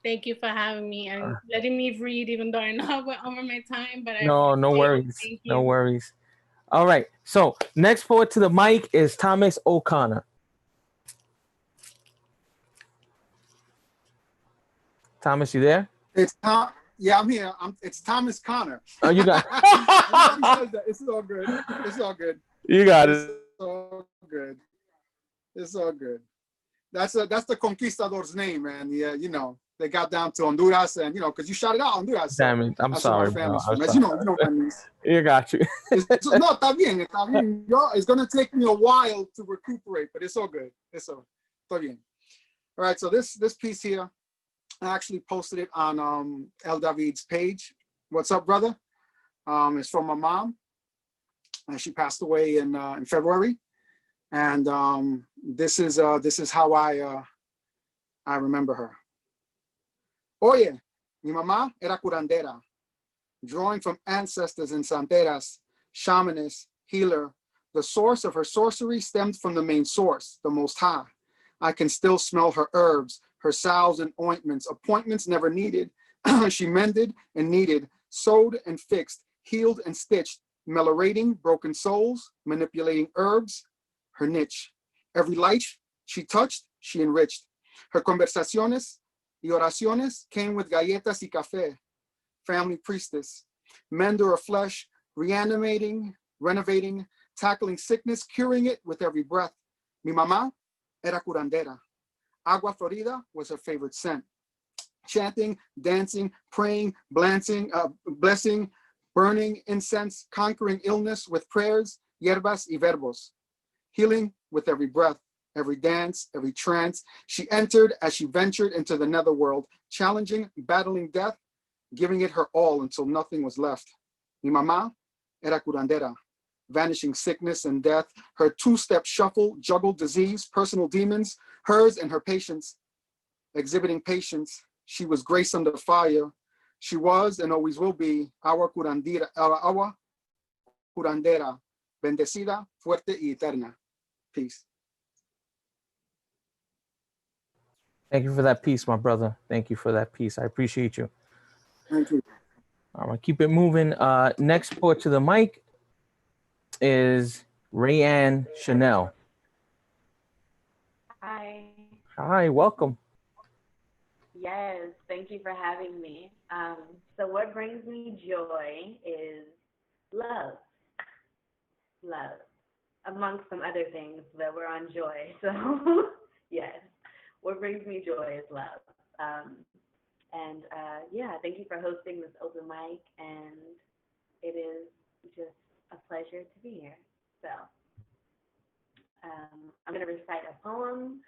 Thank you for having me and letting me read, even though I know I went over my time, but I No appreciate it. worries. Thank you. No worries. All right. So next poet to the mic is Thomas O'Connor. Thomas, you there? It's Tom. Yeah, I'm here. It's Thomas Connor. Oh, you got Everybody says that. It's all good. It's all good. You got It's it. all good. It's all good. That's the conquistador's name, man. Yeah, you know, they got down to Honduras, and you know, because you shouted out Honduras. So Damn it. I'm that's sorry, where my bro. family's I'm from. As sorry. you know what that means. You got you. No, está bien, está bien. It's gonna take me a while to recuperate, but it's all good. It's all bien. All right, so this piece here, I actually posted it on El David's page. What's up, brother? It's from my mom, and she passed away in February. And this is how I remember her. Oye, mi mamá era curandera, drawing from ancestors and santeras, shamaness, healer. The source of her sorcery stemmed from the main source, the Most High. I can still smell her herbs, her salves and ointments, appointments never needed. She mended and kneaded, sewed and fixed, healed and stitched, meliorating broken souls, manipulating herbs, her niche. Every life she touched, she enriched. Her conversaciones y oraciones came with galletas y café. Family priestess, mender of flesh, reanimating, renovating, tackling sickness, curing it with every breath. Mi mamá era curandera. Agua Florida was her favorite scent. Chanting, dancing, praying, blessing, burning incense, conquering illness with prayers, hierbas y verbos. Healing with every breath, every dance, every trance. She entered as she ventured into the netherworld, challenging, battling death, giving it her all until nothing was left. Mi mamá era curandera, vanishing sickness and death. Her two-step shuffle juggled disease, personal demons, hers and her patients, exhibiting patience. She was grace under fire. She was and always will be our curandera, bendecida, fuerte y eterna. Peace. Thank you for that piece, my brother. Thank you for that piece. I appreciate you. Thank you. I'm gonna keep it moving. Next poet to the mic is Rayanne Chanel. Hi. Hi, welcome. Yes, thank you for having me. So what brings me joy is love. Love, amongst some other things, but we're on joy. So yes, what brings me joy is love. Yeah, thank you for hosting this open mic, and it is just a pleasure to be here. So I'm going to recite a poem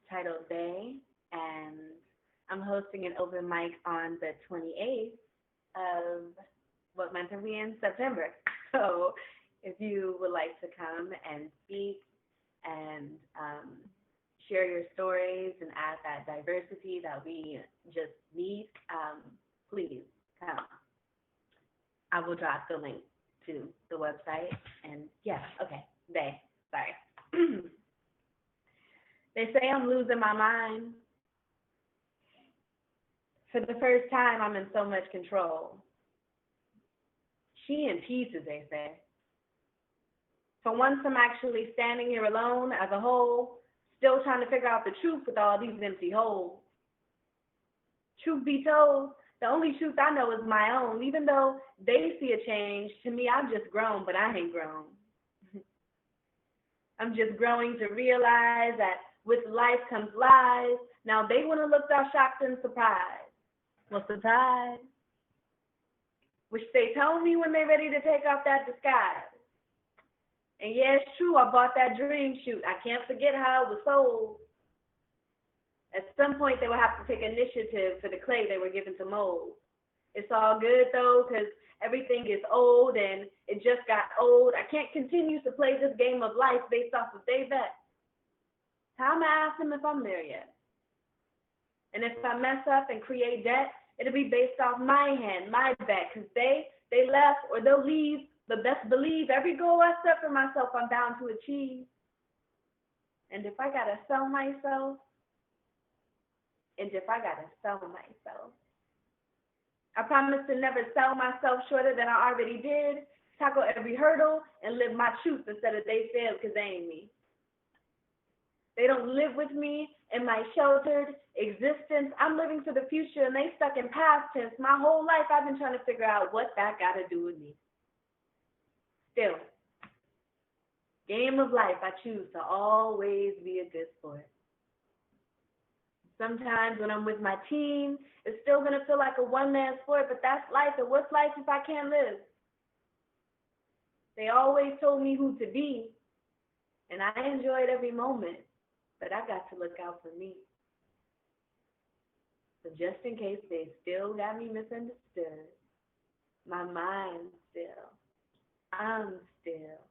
titled Day, and I'm hosting an open mic on the 28th of, what month are we in? September. So if you would like to come and speak and share your stories and add that diversity that we just need, please come. I will drop the link to the website. And yeah, okay, sorry. They say I'm losing my mind. For the first time, I'm in so much control. She in pieces, they say. For once, I'm actually standing here alone as a whole, still trying to figure out the truth with all these empty holes. Truth be told, the only truth I know is my own. Even though they see a change, to me, I've just grown, but I ain't grown. I'm just growing to realize that with life comes lies. Now they want to look all shocked and surprised. Well, surprise. Wish they told me when they're ready to take off that disguise. And yeah, it's true, I bought that dream shoot. I can't forget how it was sold. At some point, they will have to take initiative for the clay they were given to mold. It's all good, though, because everything is old and it just got old. I can't continue to play this game of life based off of they vet. How am I asking them if I'm there yet? And if I mess up and create debt, it'll be based off my hand, my bet, because they left or they'll leave, but best believe every goal I set for myself, I'm bound to achieve. And if I gotta sell myself, I promise to never sell myself shorter than I already did, tackle every hurdle, and live my truth instead of they failed because they ain't me. They don't live with me in my sheltered existence. I'm living for the future and they stuck in past tense. My whole life I've been trying to figure out what that got to do with me. Still, game of life, I choose to always be a good sport. Sometimes when I'm with my team, it's still going to feel like a one-man sport, but that's life. And what's life if I can't live? They always told me who to be, and I enjoyed every moment, but I got to look out for me. So just in case they still got me misunderstood, my mind still, I'm still,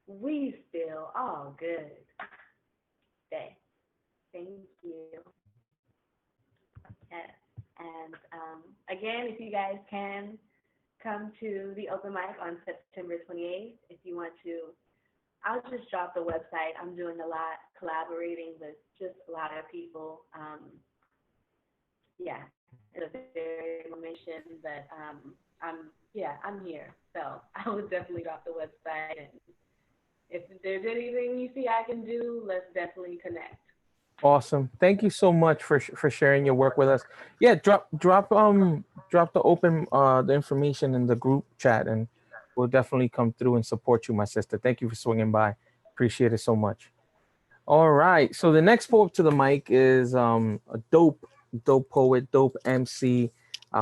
we still all good. Thank you. Yes. And again, if you guys can come to the open mic on September 28th, if you want to, I'll just drop the website. I'm doing a lot, collaborating with just a lot of people. Yeah, it's a very mission, but I'm here. So I will definitely drop the website, and if there's anything you see I can do, let's definitely connect. Awesome. Thank you so much for sharing your work with us. Yeah, drop the open the information in the group chat, and we'll definitely come through and support you, my sister. Thank you for swinging by. Appreciate it so much. All right. So the next poet to the mic is a dope poet, dope MC.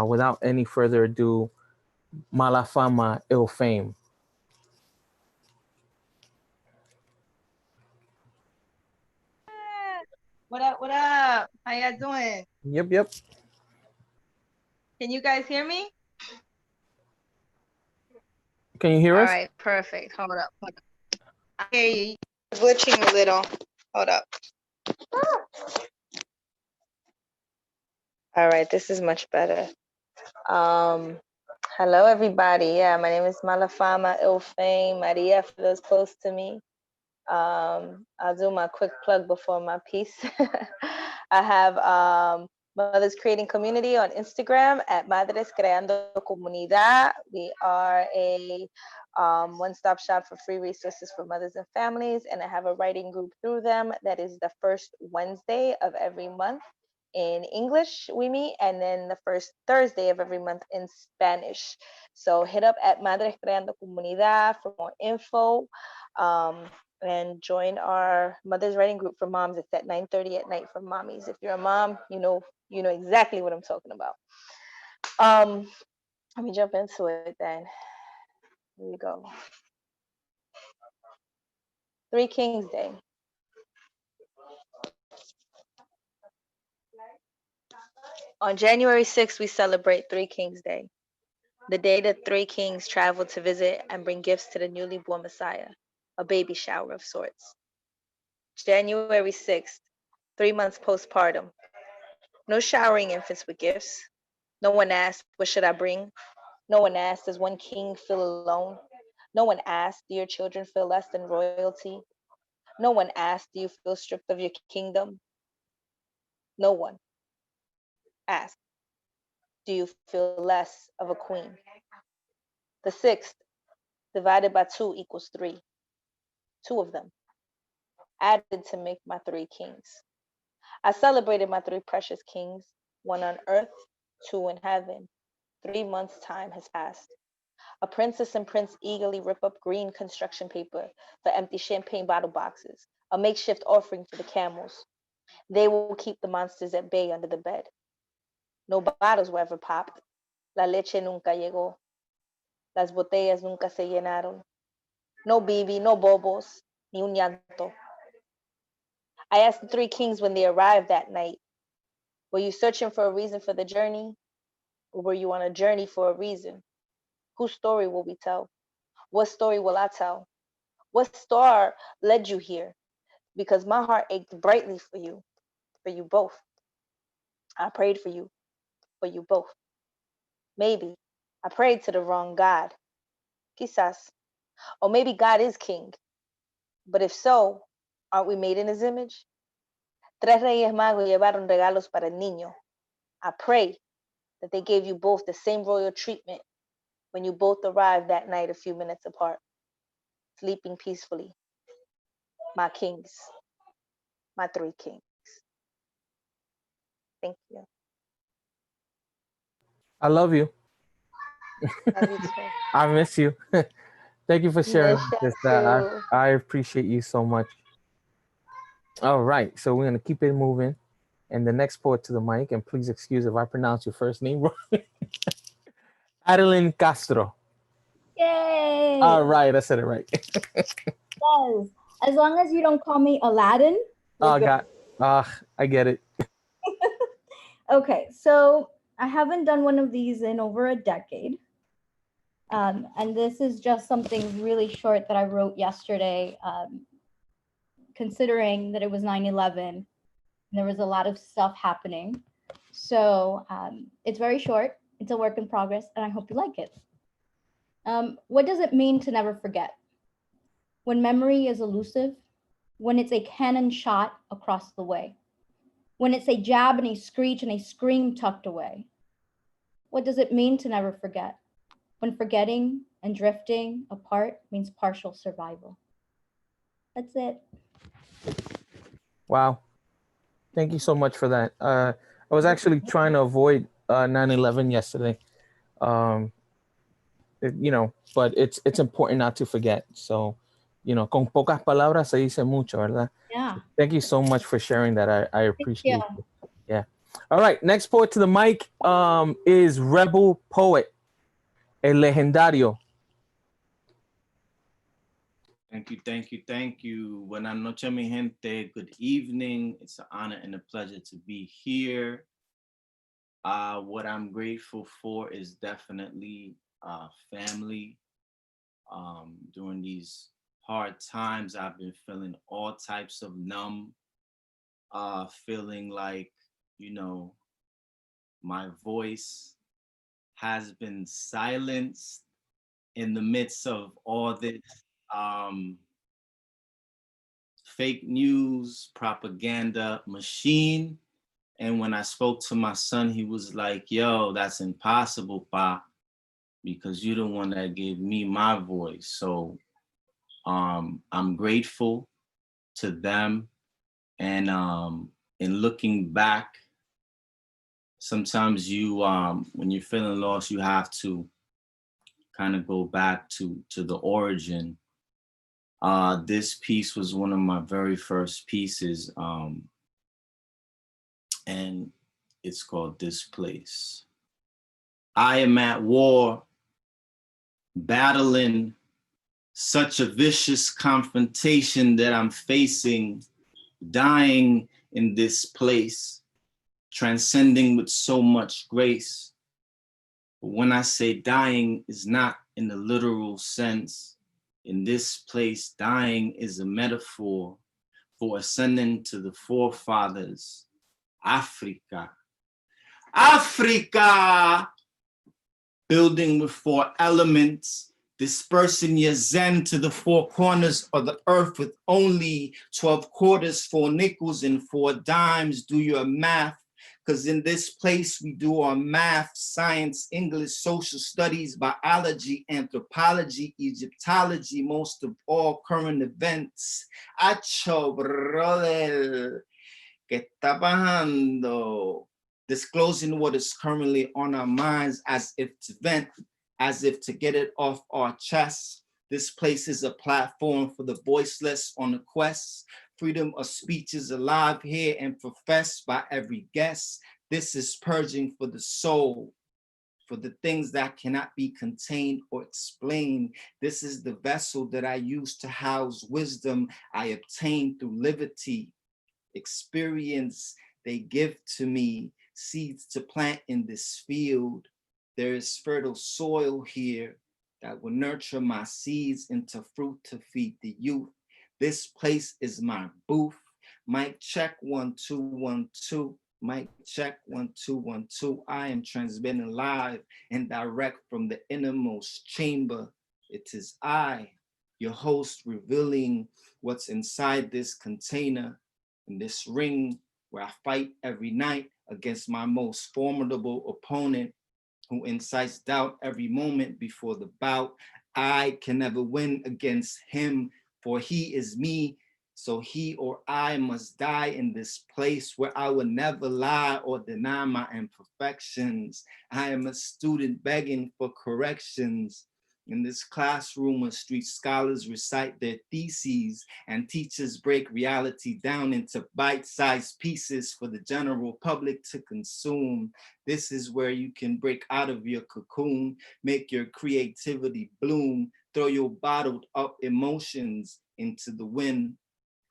Without any further ado, Mala fama, ill fame. What up? What up? How y'all doing? Yep. Can you guys hear me? Can you hear All us? right, perfect. Hold up. I hear you. You're glitching a little. Hold up. All right, this is much better. Hello, everybody. Yeah, my name is Malafama Ilfame Maria, for those close to me. I'll do my quick plug before my piece. I have Mothers Creating Community on Instagram at Madres Creando Comunidad. We are a one-stop shop for free resources for mothers and families, and I have a writing group through them that is the first Wednesday of every month. In English, we meet, and then the first Thursday of every month in Spanish. So hit up at Madres Creando Comunidad for more info. And join our Mother's Writing Group for moms. It's at 9:30 at night for mommies. If you're a mom, you know exactly what I'm talking about. Let me jump into it then. Here we go. Three Kings Day. On January 6th, we celebrate Three Kings Day, the day that three kings traveled to visit and bring gifts to the newly born Messiah, a baby shower of sorts. January 6th, 3 months postpartum. No showering infants with gifts. No one asked, what should I bring? No one asked, does one king feel alone? No one asked, do your children feel less than royalty? No one asked, do you feel stripped of your kingdom? No one asked, do you feel less of a queen? The 6th divided by 2 equals 3. 2 of them added to make my 3 kings. I celebrated my 3 precious kings, 1 on earth, 2 in heaven. 3 months' time has passed. A princess and prince eagerly rip up green construction paper for empty champagne bottle boxes, a makeshift offering for the camels. They will keep the monsters at bay under the bed. No bottles were ever popped. La leche nunca llegó. Las botellas nunca se llenaron. No bibi, no bobos, ni un llanto. I asked the 3 kings when they arrived that night, were you searching for a reason for the journey? Or were you on a journey for a reason? Whose story will we tell? What story will I tell? What star led you here? because my heart ached brightly for you both. I prayed for you both. Maybe I prayed to the wrong God, quizás. Or maybe God is king. But if so, aren't we made in his image? Tres Reyes Magos llevaron regalos para el niño. I pray that they gave you both the same royal treatment when you both arrived that night a few minutes apart, sleeping peacefully. My kings, my three kings. Thank you. I love you. Love you too. I miss you. Thank you for sharing Miss this. you too. I appreciate you so much. All right, so we're gonna keep it moving. And the next poet to the mic, and please excuse if I pronounce your first name wrong. Adeline Castro. Yay! All right, I said it right. Yes. As long as you don't call me Aladdin. Oh God, I get it. Okay, so I haven't done one of these in over a decade. And this is just something really short that I wrote yesterday, considering that it was 9/11 and there was a lot of stuff happening. So it's very short. It's a work in progress, and I hope you like it. What does it mean to never forget? When memory is elusive, when it's a cannon shot across the way, when it's a jab and a screech and a scream tucked away. What does it mean to never forget? When forgetting and drifting apart means partial survival. That's it. Wow, thank you so much for that. I was actually trying to avoid 9/11 yesterday. Um, but it's important not to forget. So, con pocas palabras se dice mucho, ¿verdad? Yeah. So thank you so much for sharing that. I appreciate you. it. Yeah. All right. Next poet to the mic is Rebel Poet, El Legendario. Thank you, thank you, thank you. Buenas noches, mi gente. Good evening. It's an honor and a pleasure to be here. What I'm grateful for is definitely family. During these hard times, I've been feeling all types of numb, feeling like, my voice has been silenced in the midst of all this fake news, propaganda machine. And when I spoke to my son, he was like, yo, that's impossible, Pa, because you're the one that gave me my voice. So I'm grateful to them. And in looking back, sometimes you, when you're feeling lost, you have to kind of go back to the origin. This piece was one of my very first pieces. And it's called This Place. I am at war, battling such a vicious confrontation that I'm facing, dying in this place, transcending with so much grace. But when I say dying is not in the literal sense, in this place, dying is a metaphor for ascending to the forefathers, Africa. Africa! Building with 4 elements, dispersing your zen to the 4 corners of the earth with only 12 quarters, 4 nickels, and 4 dimes. Do your math, because in this place we do our math, science, English, social studies, biology, anthropology, Egyptology, most of all current events. Acho, brother, ¿qué está pasando? Disclosing what is currently on our minds as if to vent, as if to get it off our chests. This place is a platform for the voiceless on a quest. Freedom of speech is alive here and professed by every guest. This is purging for the soul, for the things that cannot be contained or explained. This is the vessel that I use to house wisdom I obtained through liberty, experience they give to me, seeds to plant in this field. There is fertile soil here that will nurture my seeds into fruit to feed the youth. This place is my booth. Mic check 1 2 1 2. Mic check 1 2 1 2. I am transmitting live and direct from the innermost chamber. It is I, your host, revealing what's inside this container, in this ring where I fight every night against my most formidable opponent, who incites doubt every moment before the bout. I can never win against him, for he is me. So he or I must die in this place where I will never lie or deny my imperfections. I am a student begging for corrections. In this classroom where street scholars recite their theses and teachers break reality down into bite-sized pieces for the general public to consume. This is where you can break out of your cocoon, make your creativity bloom, throw your bottled up emotions into the wind,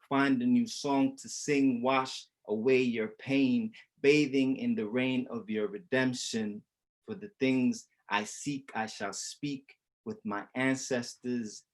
find a new song to sing, wash away your pain, bathing in the rain of your redemption. For the things I seek, I shall speak with my ancestors'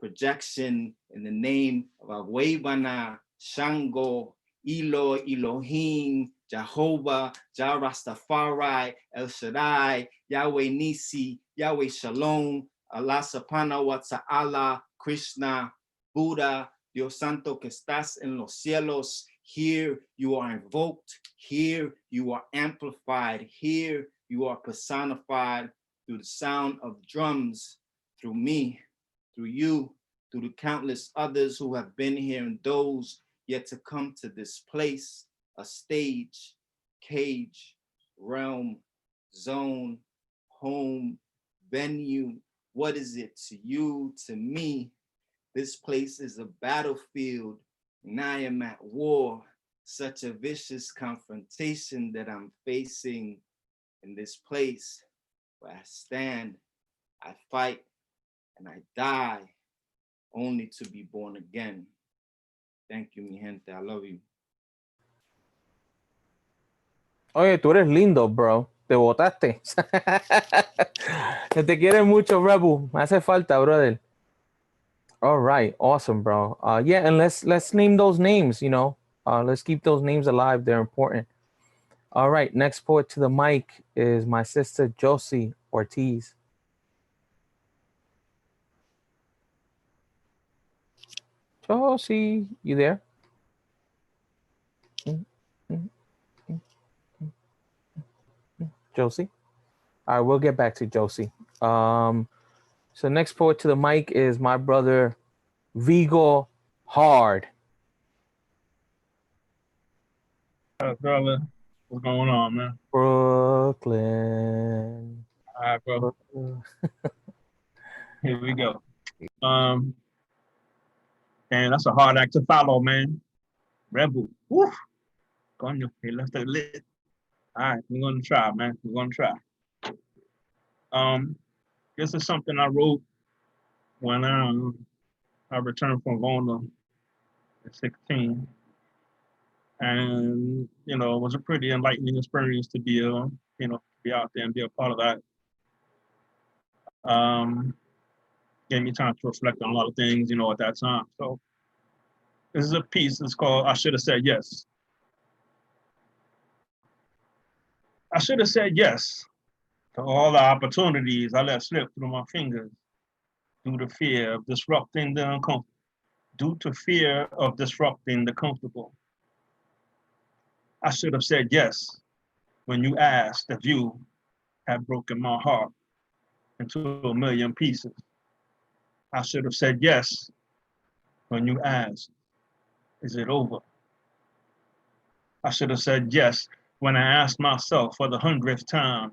projection in the name of Awebana, Shango, Elo, Elohim, Jehovah, Jah Rastafari, El Shaddai, Yahweh Nisi, Yahweh Shalom, Allah Subhanahu wa Ta'ala, Krishna, Buddha, Dios Santo que estás en los cielos. Here you are invoked, here you are amplified, here you are personified through the sound of drums, through me, through you, through the countless others who have been here and those yet to come to this place, a stage, cage, realm, zone, home, venue. What is it to you, to me? This place is a battlefield, and I am at war. Such a vicious confrontation that I'm facing in this place where I stand, I fight, and I die only to be born again. Thank you, mi gente. I love you. Oye, tú eres lindo, bro. Te botaste. Que te quiere mucho, Rebel. Me hace falta, brother. All right, awesome, bro. Yeah, and let's name those names. You know, let's keep those names alive. They're important. All right, next poet to the mic is my sister Josie Ortiz. Josie, you there? Josie? All right, we'll get back to Josie. So next poet to the mic is my brother Vigo Hard. Brother, what's going on, man? Brooklyn. All right, bro. Here we go. And that's a hard act to follow, man. Rebel. Woof. Coño, he left it lit. All right, we're gonna try, man. We're gonna try. This is something I wrote when I returned from Ghana at 16. And you know, it was a pretty enlightening experience to be be out there and be a part of that. Gave me time to reflect on a lot of things, at that time. So this is a piece that's called I Should Have Said Yes. I should have said yes to all the opportunities I let slip through my fingers due to fear of disrupting the uncomfortable. Due to fear of disrupting the comfortable. I should have said yes when you asked if you had broken my heart into a million pieces. I should have said yes when you asked, is it over? I should have said yes when I asked myself for the 100th time,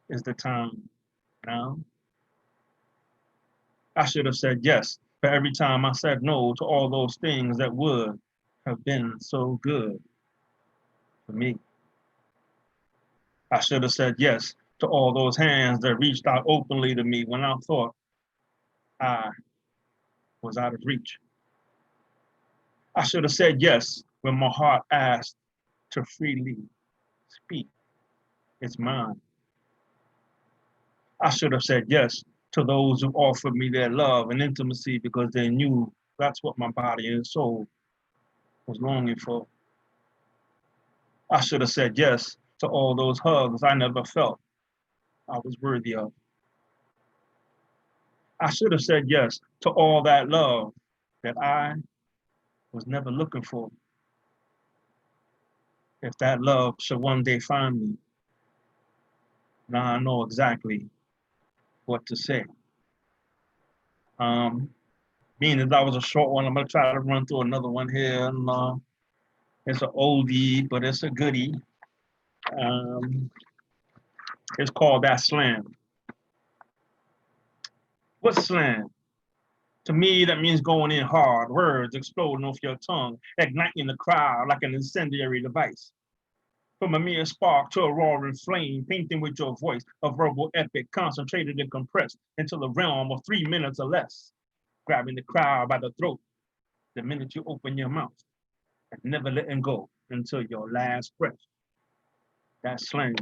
is the time now? I should have said yes for every time I said no to all those things that would have been so good for me. I should have said yes to all those hands that reached out openly to me when I thought I was out of reach. I should have said yes when my heart asked to freely speak. It's mine. I should have said yes to those who offered me their love and intimacy because they knew That's what my body and soul was longing for. I should have said yes to all those hugs I never felt I was worthy of. I should have said yes to all that love that I was never looking for. If that love should one day find me, now I know exactly what to say. Being that that was a short one, I'm gonna try to run through another one here. And, it's an oldie, but it's a goodie. It's called That Slam. What's slam? To me, that means going in hard, words exploding off your tongue, igniting the crowd like an incendiary device. From a mere spark to a roaring flame, painting with your voice, a verbal epic, concentrated and compressed into the realm of 3 minutes or less, grabbing the crowd by the throat the minute you open your mouth and never letting go until your last breath. That's slang.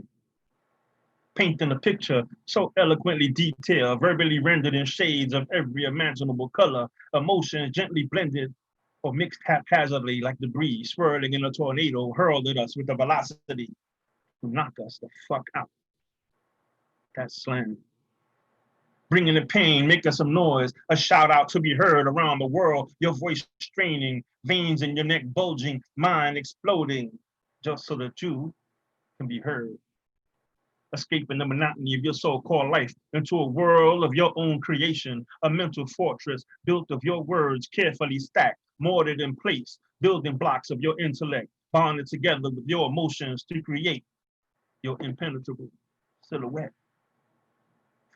Painting a picture so eloquently detailed, verbally rendered in shades of every imaginable color, emotions gently blended or mixed haphazardly like debris swirling in a tornado hurled at us with a velocity to knock us the fuck out. That's slang. Bringing the pain, making some noise, a shout out to be heard around the world, your voice straining, veins in your neck bulging, mind exploding, just so that you can be heard. Escaping the monotony of your so-called life into a world of your own creation, a mental fortress built of your words carefully stacked, mortared in place, building blocks of your intellect, bonded together with your emotions to create your impenetrable silhouette.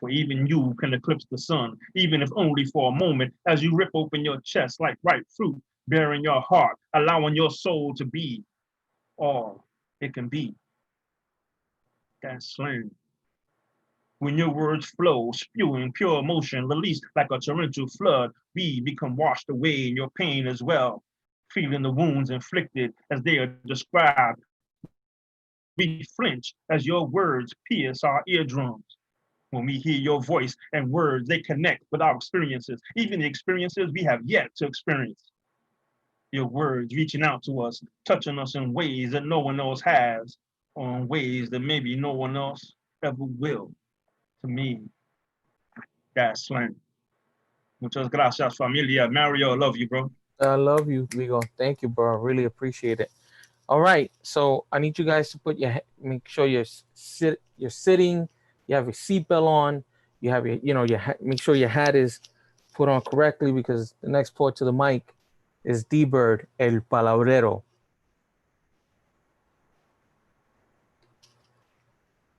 For even you can eclipse the sun, even if only for a moment, as you rip open your chest like ripe fruit, bearing your heart, allowing your soul to be all it can be. That's slang. When your words flow, spewing pure emotion, released like a torrential flood, we become washed away in your pain as well, feeling the wounds inflicted as they are described. We flinch as your words pierce our eardrums. When we hear your voice and words, they connect with our experiences, even the experiences we have yet to experience. Your words reaching out to us, touching us in ways that no one else has, or in ways that maybe no one else ever will. To me, that's slang. Muchas gracias, familia. Mario, I love you, bro. I love you, Vigo. Thank you, bro. Really appreciate it. All right, so I need you guys to put make sure you're sitting, you have your seatbelt on, you have make sure your hat is put on correctly because the next port to the mic is D-Bird, El Palabrero.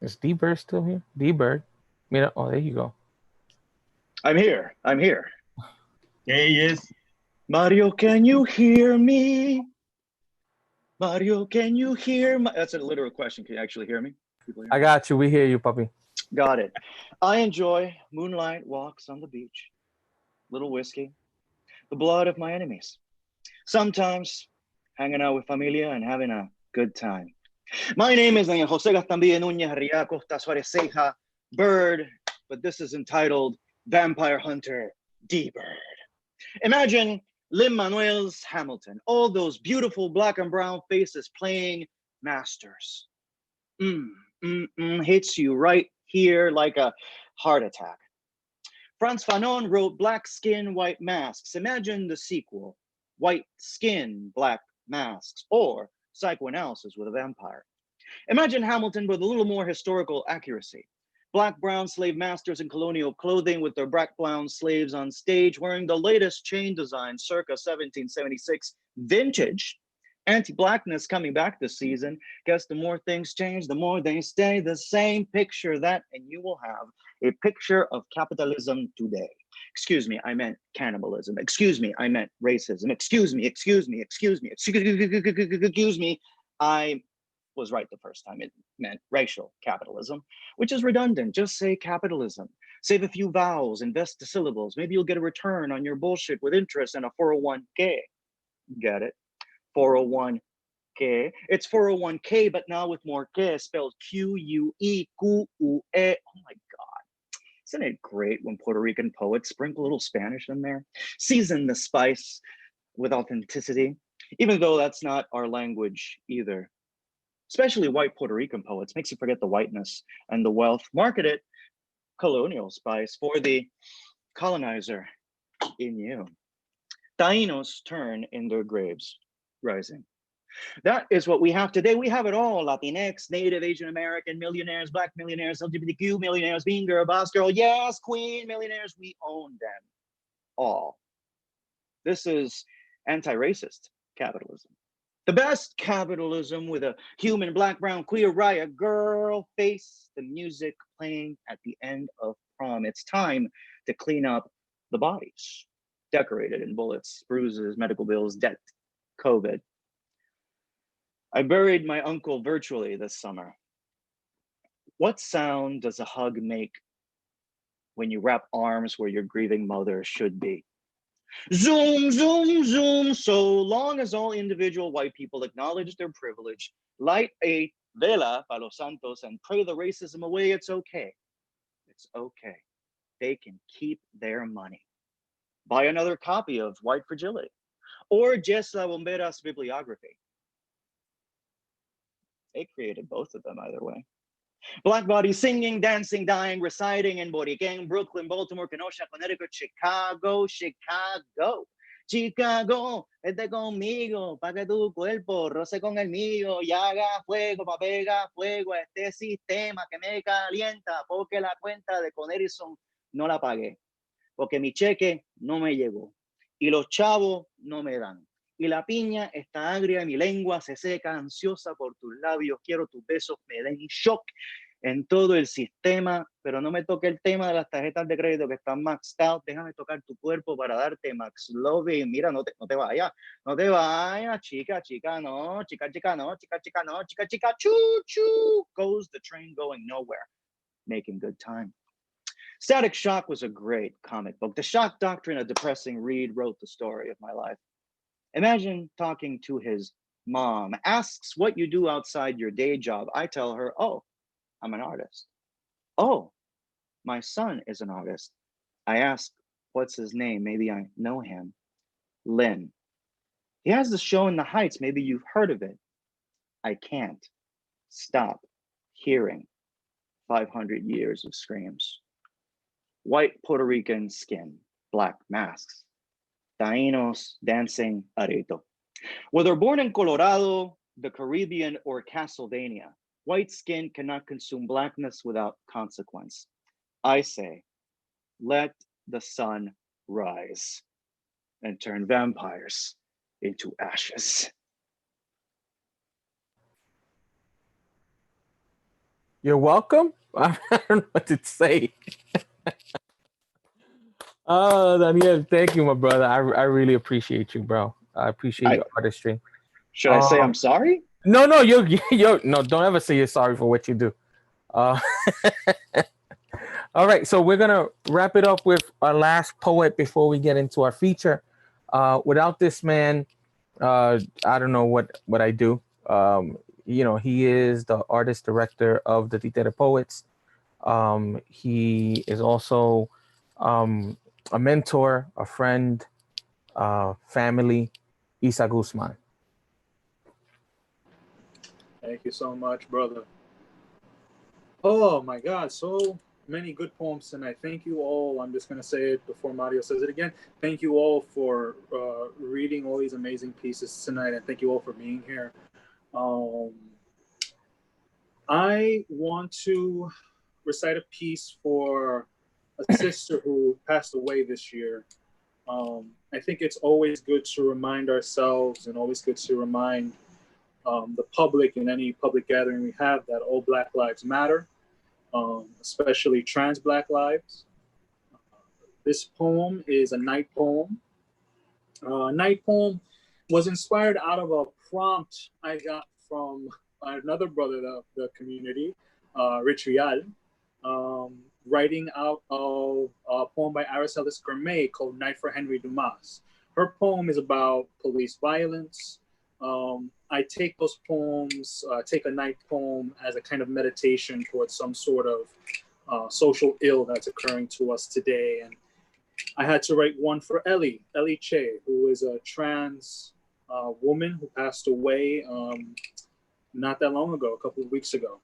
Is D-Bird still here? D-Bird. Mira, oh, there you go. I'm here. I'm here. There he is. Mario, can you hear me? Mario, can you hear me? That's a literal question. Can you actually hear me? Hear I got you. We hear you, puppy. Got it. I enjoy moonlight walks on the beach, little whiskey, the blood of my enemies. Sometimes hanging out with familia and having a good time. My name is Jose Gastambide Núñez Ria Costa Suarez Ceja Bird, but this is entitled Vampire Hunter D-Bird. Imagine Lin-Manuel's Hamilton, all those beautiful black and brown faces playing masters. Hits you right here like a heart attack. Frantz Fanon wrote Black Skin, White Masks. Imagine the sequel, White Skin, Black Masks, or Psychoanalysis with a Vampire. Imagine Hamilton with a little more historical accuracy. Black brown slave masters in colonial clothing with their black brown slaves on stage wearing the latest chain design circa 1776 vintage. Anti-blackness coming back this season. Guess the more things change, the more they stay the same. Picture that and you will have a picture of capitalism today. Excuse me, I meant cannibalism. Excuse me, I meant racism. Excuse me, I was right the first time. It meant racial capitalism, which is redundant. Just say capitalism. Save a few vowels, invest the syllables. Maybe you'll get a return on your bullshit with interest and a 401k. Get it? 401k. It's 401k, but now with more K, spelled Q-U-E, Q-U-E. Oh my God. Isn't it great when Puerto Rican poets sprinkle a little Spanish in there? Season the spice with authenticity, even though that's not our language either. Especially white Puerto Rican poets, makes you forget the whiteness and the wealth. Market it colonial spice for the colonizer in you. Taínos turn in their graves, rising. That is what we have today. We have it all. Latinx, Native, Asian American, millionaires, Black millionaires, LGBTQ millionaires, being girl, boss girl, yes, queen millionaires. We own them all. This is anti-racist capitalism. The best capitalism with a human, black, brown, queer, riot, girl face, the music playing at the end of prom. It's time to clean up the bodies, decorated in bullets, bruises, medical bills, debt, COVID. I buried my uncle virtually this summer. What sound does a hug make when you wrap arms where your grieving mother should be? Zoom, zoom, zoom. So long as all individual white people acknowledge their privilege, light a vela para los santos, and pray the racism away, it's okay. It's okay. They can keep their money. Buy another copy of White Fragility or Jess La Bombera's bibliography. They created both of them either way. Black bodies singing, dancing, dying, reciting in Boriquén, Brooklyn, Baltimore, Kenosha, Connecticut, Chicago, Chicago. Chicago, vete conmigo, pa' que tu cuerpo roce con el mío y haga fuego, pa' pega fuego a este sistema que me calienta, porque la cuenta de con Edison no la pagué, porque mi cheque no me llegó y los chavos no me dan. Y la piña está agria y mi lengua se seca, ansiosa por tus labios, quiero tus besos, me den shock en todo el sistema, pero no me toque el tema de las tarjetas de crédito que están maxed out, déjame tocar tu cuerpo para darte max love, y mira, no te vayas, chica, chica, no, chica, chica, no, chica, chica, no, chica, chica, choo, choo, goes the train going nowhere, making good time. Static Shock was a great comic book. The Shock Doctrine, a depressing read, wrote the story of my life. Imagine talking to his mom, asks what you do outside your day job. I tell her, oh, I'm an artist. Oh, my son is an artist. I ask, what's his name? Maybe I know him. Lynn. He has the show in the Heights. Maybe you've heard of it. I can't stop hearing 500 years of screams. White Puerto Rican skin, black masks. Taínos dancing areto. Whether born in Colorado, the Caribbean, or Castlevania, white skin cannot consume blackness without consequence. I say, let the sun rise and turn vampires into ashes. You're welcome. I don't know what to say. Oh, Daniel, thank you, my brother. I really appreciate you, bro. I appreciate your artistry. Should I say I'm sorry? No, no, don't ever say you're sorry for what you do. All right, so we're gonna wrap it up with our last poet before we get into our feature. Without this man, I don't know what I do. He is the artist director of the Títere Poets. He is also a mentor, a friend, family, Isa Guzman. Thank you so much, brother. Oh my God, so many good poems tonight. Thank you all. I'm just going to say it before Mario says it again. Thank you all for reading all these amazing pieces tonight, and thank you all for being here. I want to recite a piece for a sister who passed away this year. I think it's always good to remind ourselves and always good to remind the public in any public gathering we have that all Black lives matter, especially trans Black lives. This poem is a night poem. Night poem was inspired out of a prompt I got from another brother of the community, Rich Rial, writing out of a poem by Araceli Gourmet called Night for Henry Dumas. Her poem is about police violence. I take those poems, take a night poem as a kind of meditation towards some sort of social ill that's occurring to us today. And I had to write one for Ellie Che, who is a trans woman who passed away not that long ago, a couple of weeks ago.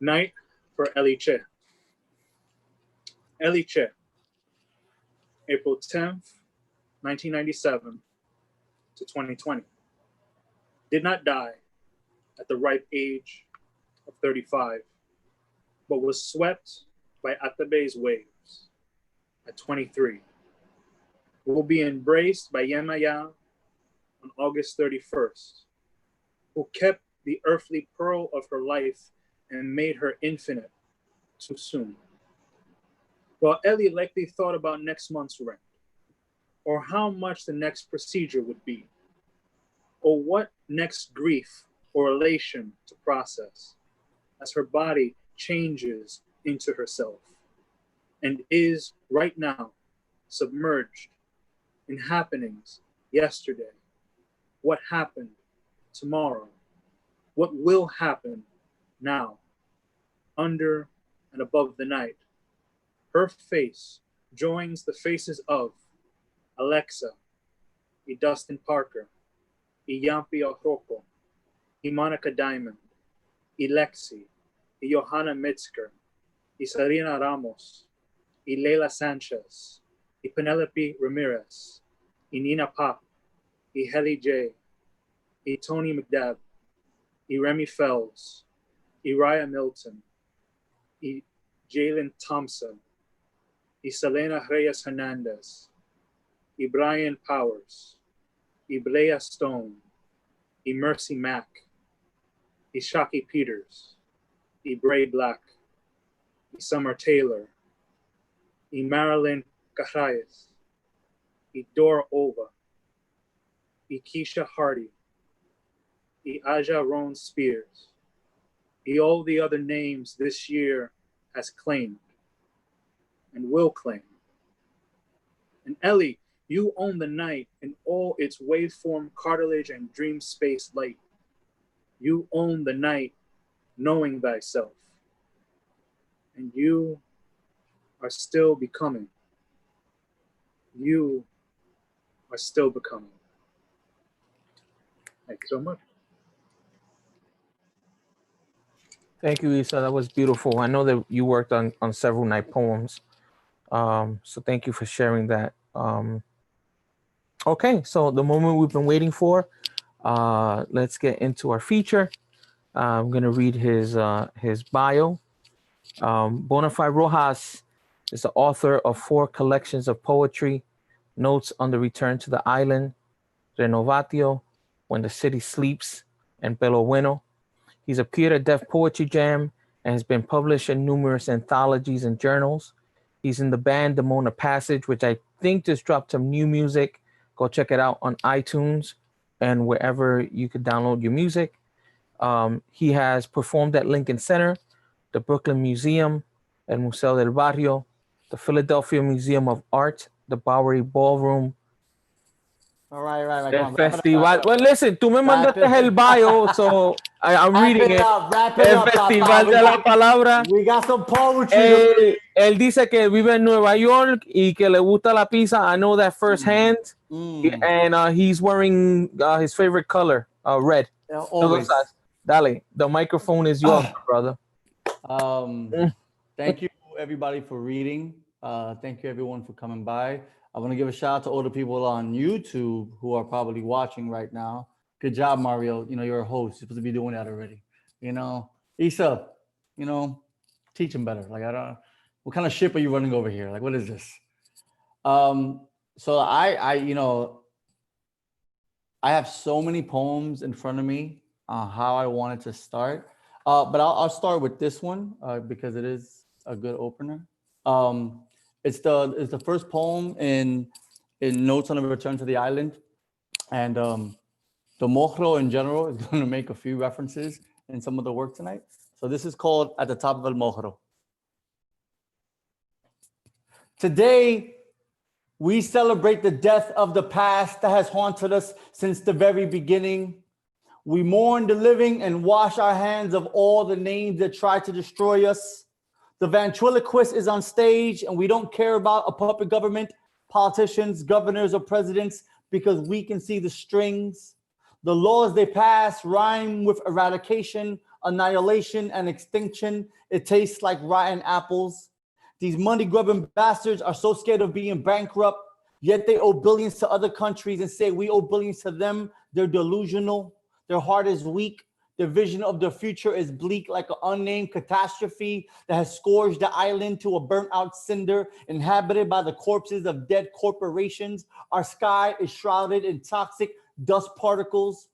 Night for Ellie Che. Ellie Che, April 10th, 1997 to 2020. Did not die at the ripe age of 35, but was swept by Atabe's waves at 23. Will be embraced by Yemaya on August 31st, who kept the earthly pearl of her life and made her infinite too soon. While Ellie likely thought about next month's rent, or how much the next procedure would be, or what next grief or elation to process, as her body changes into herself and is right now submerged in happenings yesterday, what happened tomorrow, what will happen now, under and above the night. Her face joins the faces of Alexa, E. Dustin Parker, E. Yampi Ojoko, E. Monica Diamond, E. Lexi, E. Johanna Metzger, E. Sarina Ramos, E. Leila Sanchez, E. Penelope Ramirez, E. Nina Pop, E. Helly J, E. Tony McDabb, E. Remy Fells, E. Raya Milton, E. Jalen Thompson, E. Selena Reyes Hernandez, E. Brian Powers, E. Blea Stone, E. Mercy Mack, E. Shockey Peters, E. Bray Black, E. Summer Taylor, E. Marilyn Cajalles, E. Dora Ova, E. Keisha Hardy, E. Aja Roan Spears, E. all the other names this year has claimed and will claim. And Ellie, you own the night in all its waveform, cartilage, and dream space light. You own the night knowing thyself. And you are still becoming. You are still becoming. Thank you so much. Thank you, Isa. That was beautiful. I know that you worked on several night poems. So thank you for sharing that. Okay, so the moment we've been waiting for. Let's get into our feature. I'm gonna read his bio. Bonafide Rojas is the author of 4 collections of poetry: Notes on the Return to the Island, Renovatio, When the City Sleeps, and Pelo Bueno. He's appeared at Def Poetry Jam and has been published in numerous anthologies and journals. He's in the band The Mona Passage, which I think just dropped some new music. Go check it out on iTunes and wherever you could download your music. He has performed at Lincoln Center, the Brooklyn Museum, El Museo del Barrio, the Philadelphia Museum of Art, the Bowery Ballroom, All right. el Come on, wrap it festival. up. Well, listen, tú me Wrap mandaste it. el bio, so I'm Wrap reading it it. up. Wrap it El up, Festival Papa. de la Palabra. We got some poetry to Él dice que vive en Nueva York y que le gusta la pizza. I know that firsthand. And he's wearing his favorite color, red. always. Dale, the microphone is yours, brother. Thank you, everybody, for reading. Thank you, everyone, for coming by. I want to give a shout out to all the people on YouTube who are probably watching right now. Good job, Mario. You know, you're a host. You're supposed to be doing that already. You know, Isa, you know, teach him better. Like, I don't, what kind of ship are you running over here? Like, what is this? So I, you know, I have so many poems in front of me on how I wanted to start. But I'll start with this one because it is a good opener. It's the first poem in Notes on the Return to the Island, and the Mojro in general is going to make a few references in some of the work tonight. So this is called At the Top of El Mojro. Today, we celebrate the death of the past that has haunted us since the very beginning. We mourn the living and wash our hands of all the names that try to destroy us. The ventriloquist is on stage, and we don't care about a puppet government, politicians, governors, or presidents, because we can see the strings. The laws they pass rhyme with eradication, annihilation, and extinction. It tastes like rotten apples. These money-grubbing bastards are so scared of being bankrupt, yet they owe billions to other countries and say we owe billions to them. They're delusional. Their heart is weak. Their vision of the future is bleak, like an unnamed catastrophe that has scourged the island to a burnt-out cinder, inhabited by the corpses of dead corporations. Our sky is shrouded in toxic dust particles.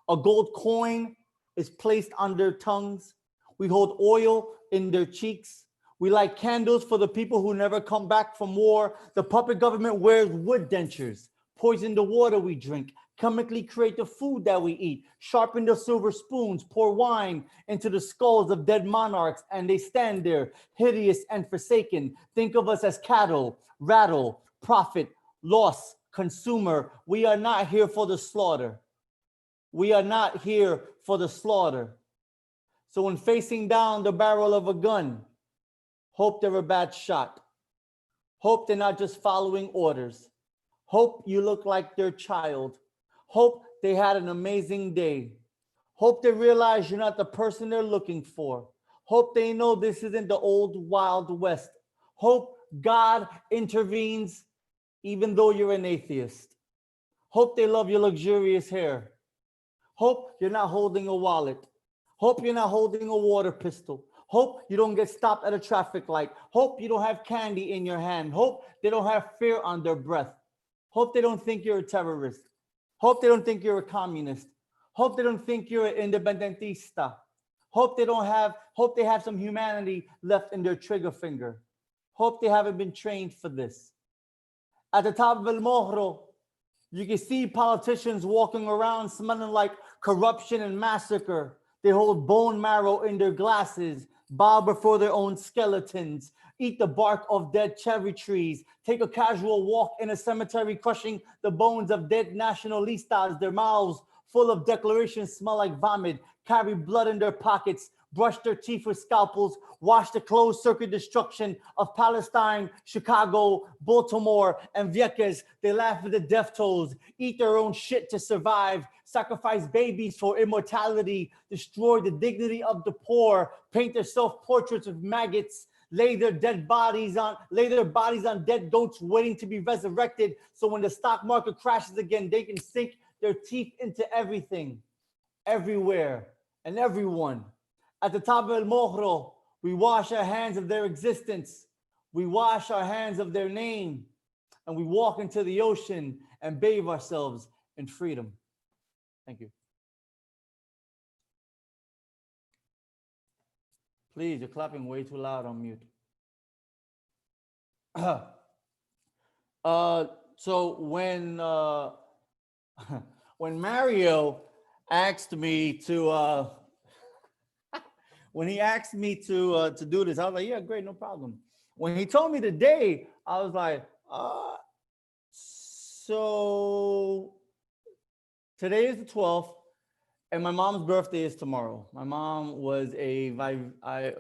A gold coin is placed on their tongues. We hold oil in their cheeks. We light candles for the people who never come back from war. The puppet government wears wood dentures, poison the water we drink, chemically create the food that we eat, sharpen the silver spoons, pour wine into the skulls of dead monarchs, and they stand there, hideous and forsaken. Think of us as cattle, rattle, profit, loss, consumer. We are not here for the slaughter. We are not here for the slaughter. So when facing down the barrel of a gun, hope they're a bad shot. Hope they're not just following orders. Hope you look like their child. Hope they had an amazing day. Hope they realize you're not the person they're looking for. Hope they know this isn't the old Wild West. Hope God intervenes even though you're an atheist. Hope they love your luxurious hair. Hope you're not holding a wallet. Hope you're not holding a water pistol. Hope you don't get stopped at a traffic light. Hope you don't have candy in your hand. Hope they don't have fear on their breath. Hope they don't think you're a terrorist. Hope they don't think you're a communist. Hope they don't think you're an independentista. Hope they have some humanity left in their trigger finger. Hope they haven't been trained for this. At the top of El Morro, you can see politicians walking around smelling like corruption and massacre. They hold bone marrow in their glasses, bow before their own skeletons, eat the bark of dead cherry trees, take a casual walk in a cemetery, crushing the bones of dead nationalistas. Their mouths full of declarations smell like vomit, carry blood in their pockets, brush their teeth with scalpels, watch the closed circuit destruction of Palestine, Chicago, Baltimore, and Vieques. They laugh at the death tolls, eat their own shit to survive, sacrifice babies for immortality, destroy the dignity of the poor, paint their self-portraits with maggots, lay their bodies on dead goats waiting to be resurrected. So when the stock market crashes again, they can sink their teeth into everything, everywhere, and everyone. At the top of El Morro, we wash our hands of their existence. We wash our hands of their name, and we walk into the ocean and bathe ourselves in freedom. Thank you. Please, you're clapping way too loud on mute. So when Mario asked me to when he asked me to do this, I was like, yeah, great, no problem. When he told me the day, I was like, so today is the 12th, and my mom's birthday is tomorrow. My mom was a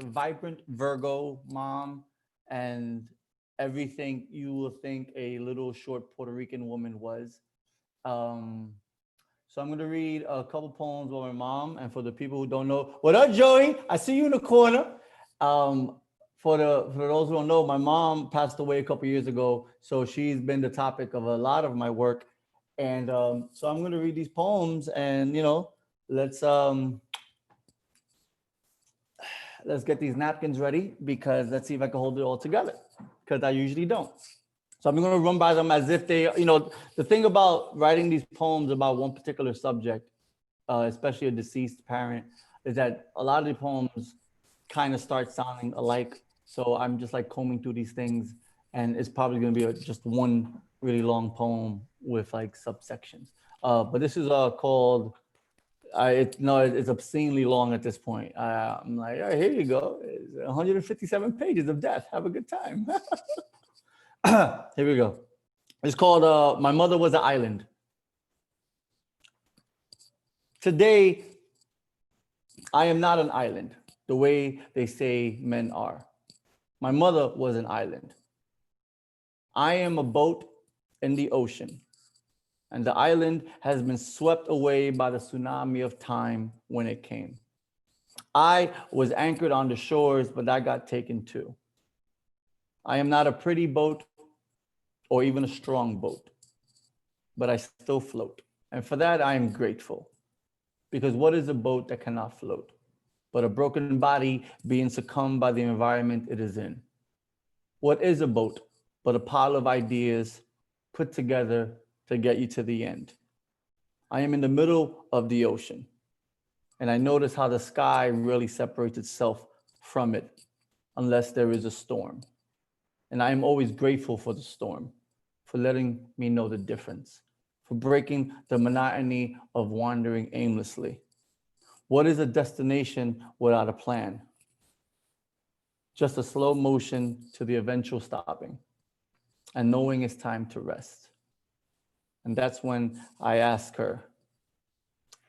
vibrant Virgo mom, and everything you will think a little short Puerto Rican woman was. So I'm going to read a couple poems about my mom. And for the people who don't know, what up, Joey? I see you in the corner. For those who don't know, my mom passed away a couple years ago. So she's been the topic of a lot of my work. And so I'm going to read these poems and, let's get these napkins ready, because let's see if I can hold it all together, because I usually don't. So I'm going to run by them as if they, the thing about writing these poems about one particular subject, especially a deceased parent, is that a lot of the poems kind of start sounding alike. So I'm just like combing through these things, and it's probably going to be just one really long poem with like subsections. But this is called, it's obscenely long at this point. I'm like, oh, here you go. It's 157 pages of death. Have a good time. Here we go. It's called My Mother Was an Island. Today, I am not an island the way they say men are. My mother was an island. I am a boat in the ocean, and the island has been swept away by the tsunami of time when it came. I was anchored on the shores, but I got taken too. I am not a pretty boat or even a strong boat, but I still float. And for that, I am grateful. Because what is a boat that cannot float? But a broken body being succumbed by the environment it is in. What is a boat but a pile of ideas put together to get you to the end? I am in the middle of the ocean, and I notice how the sky really separates itself from it unless there is a storm. And I am always grateful for the storm, for letting me know the difference, for breaking the monotony of wandering aimlessly. What is a destination without a plan? Just a slow motion to the eventual stopping and knowing it's time to rest. And that's when I ask her,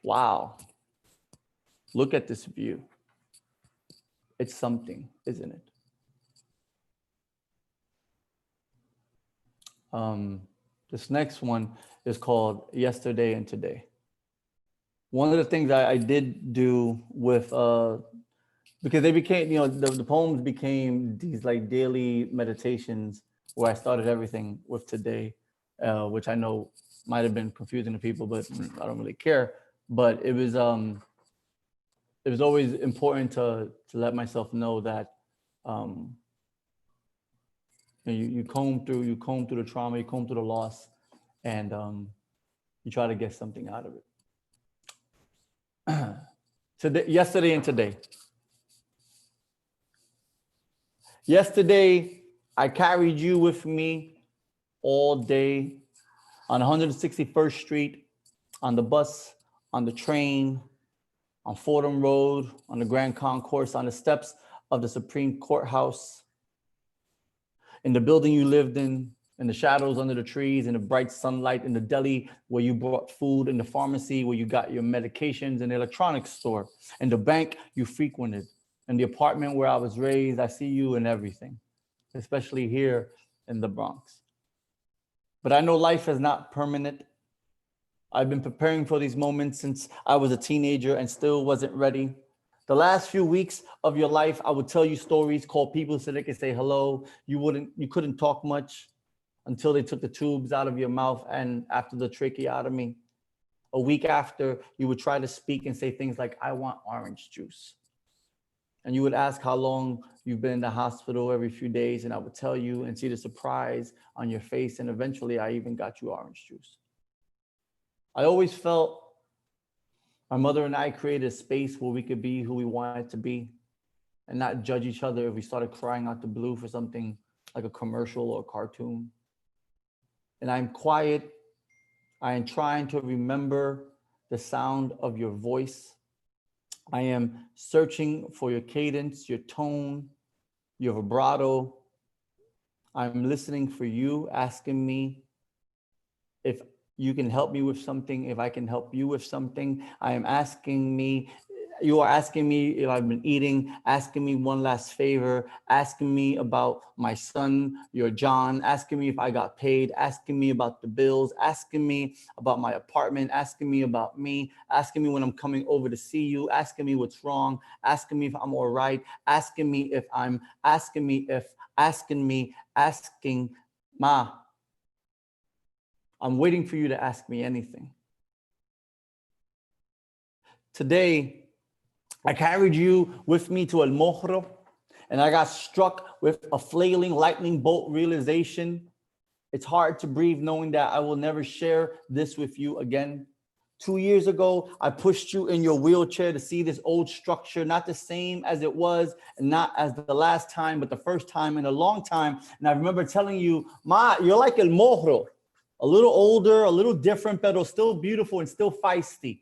wow, look at this view. It's something, isn't it? This next one is called Yesterday and Today. One of the things I did do with, because they became, the poems became these like daily meditations where I started everything with today, which I know might have been confusing to people, but I don't really care. But it was always important to let myself know that you comb through the trauma, you comb through the loss, and you try to get something out of it. Today, yesterday and today. Yesterday, I carried you with me all day on 161st Street, on the bus, on the train, on Fordham Road, on the Grand Concourse, on the steps of the Supreme Courthouse, in the building you lived in the shadows under the trees, in the bright sunlight, in the deli where you bought food, in the pharmacy where you got your medications, in the electronics store, in the bank you frequented, in the apartment where I was raised. I see you in everything, especially here in the Bronx. But I know life is not permanent. I've been preparing for these moments since I was a teenager and still wasn't ready. The last few weeks of your life, I would tell you stories, call people so they could say hello. You couldn't talk much until they took the tubes out of your mouth and after the tracheotomy. A week after, you would try to speak and say things like, I want orange juice. And you would ask how long you've been in the hospital every few days, and I would tell you and see the surprise on your face, and eventually I even got you orange juice. I always felt my mother and I created a space where we could be who we wanted to be and not judge each other if we started crying out the blue for something like a commercial or a cartoon. And I'm quiet. I am trying to remember the sound of your voice. I am searching for your cadence, your tone, your vibrato. I'm listening for you, asking me if you can help me with something, if I can help you with something. You are asking me if I've been eating, asking me one last favor, asking me about my son, your John, asking me if I got paid, asking me about the bills, asking me about my apartment, asking me about me, asking me when I'm coming over to see you, asking me what's wrong, asking me if I'm all right, asking Ma, I'm waiting for you to ask me anything. Today, I carried you with me to El Mojro, and I got struck with a flailing lightning bolt realization. It's hard to breathe knowing that I will never share this with you again. 2 years ago, I pushed you in your wheelchair to see this old structure, not the same as it was, and not as the last time, but the first time in a long time. And I remember telling you, Ma, you're like El Mojro, a little older, a little different, but still beautiful and still feisty.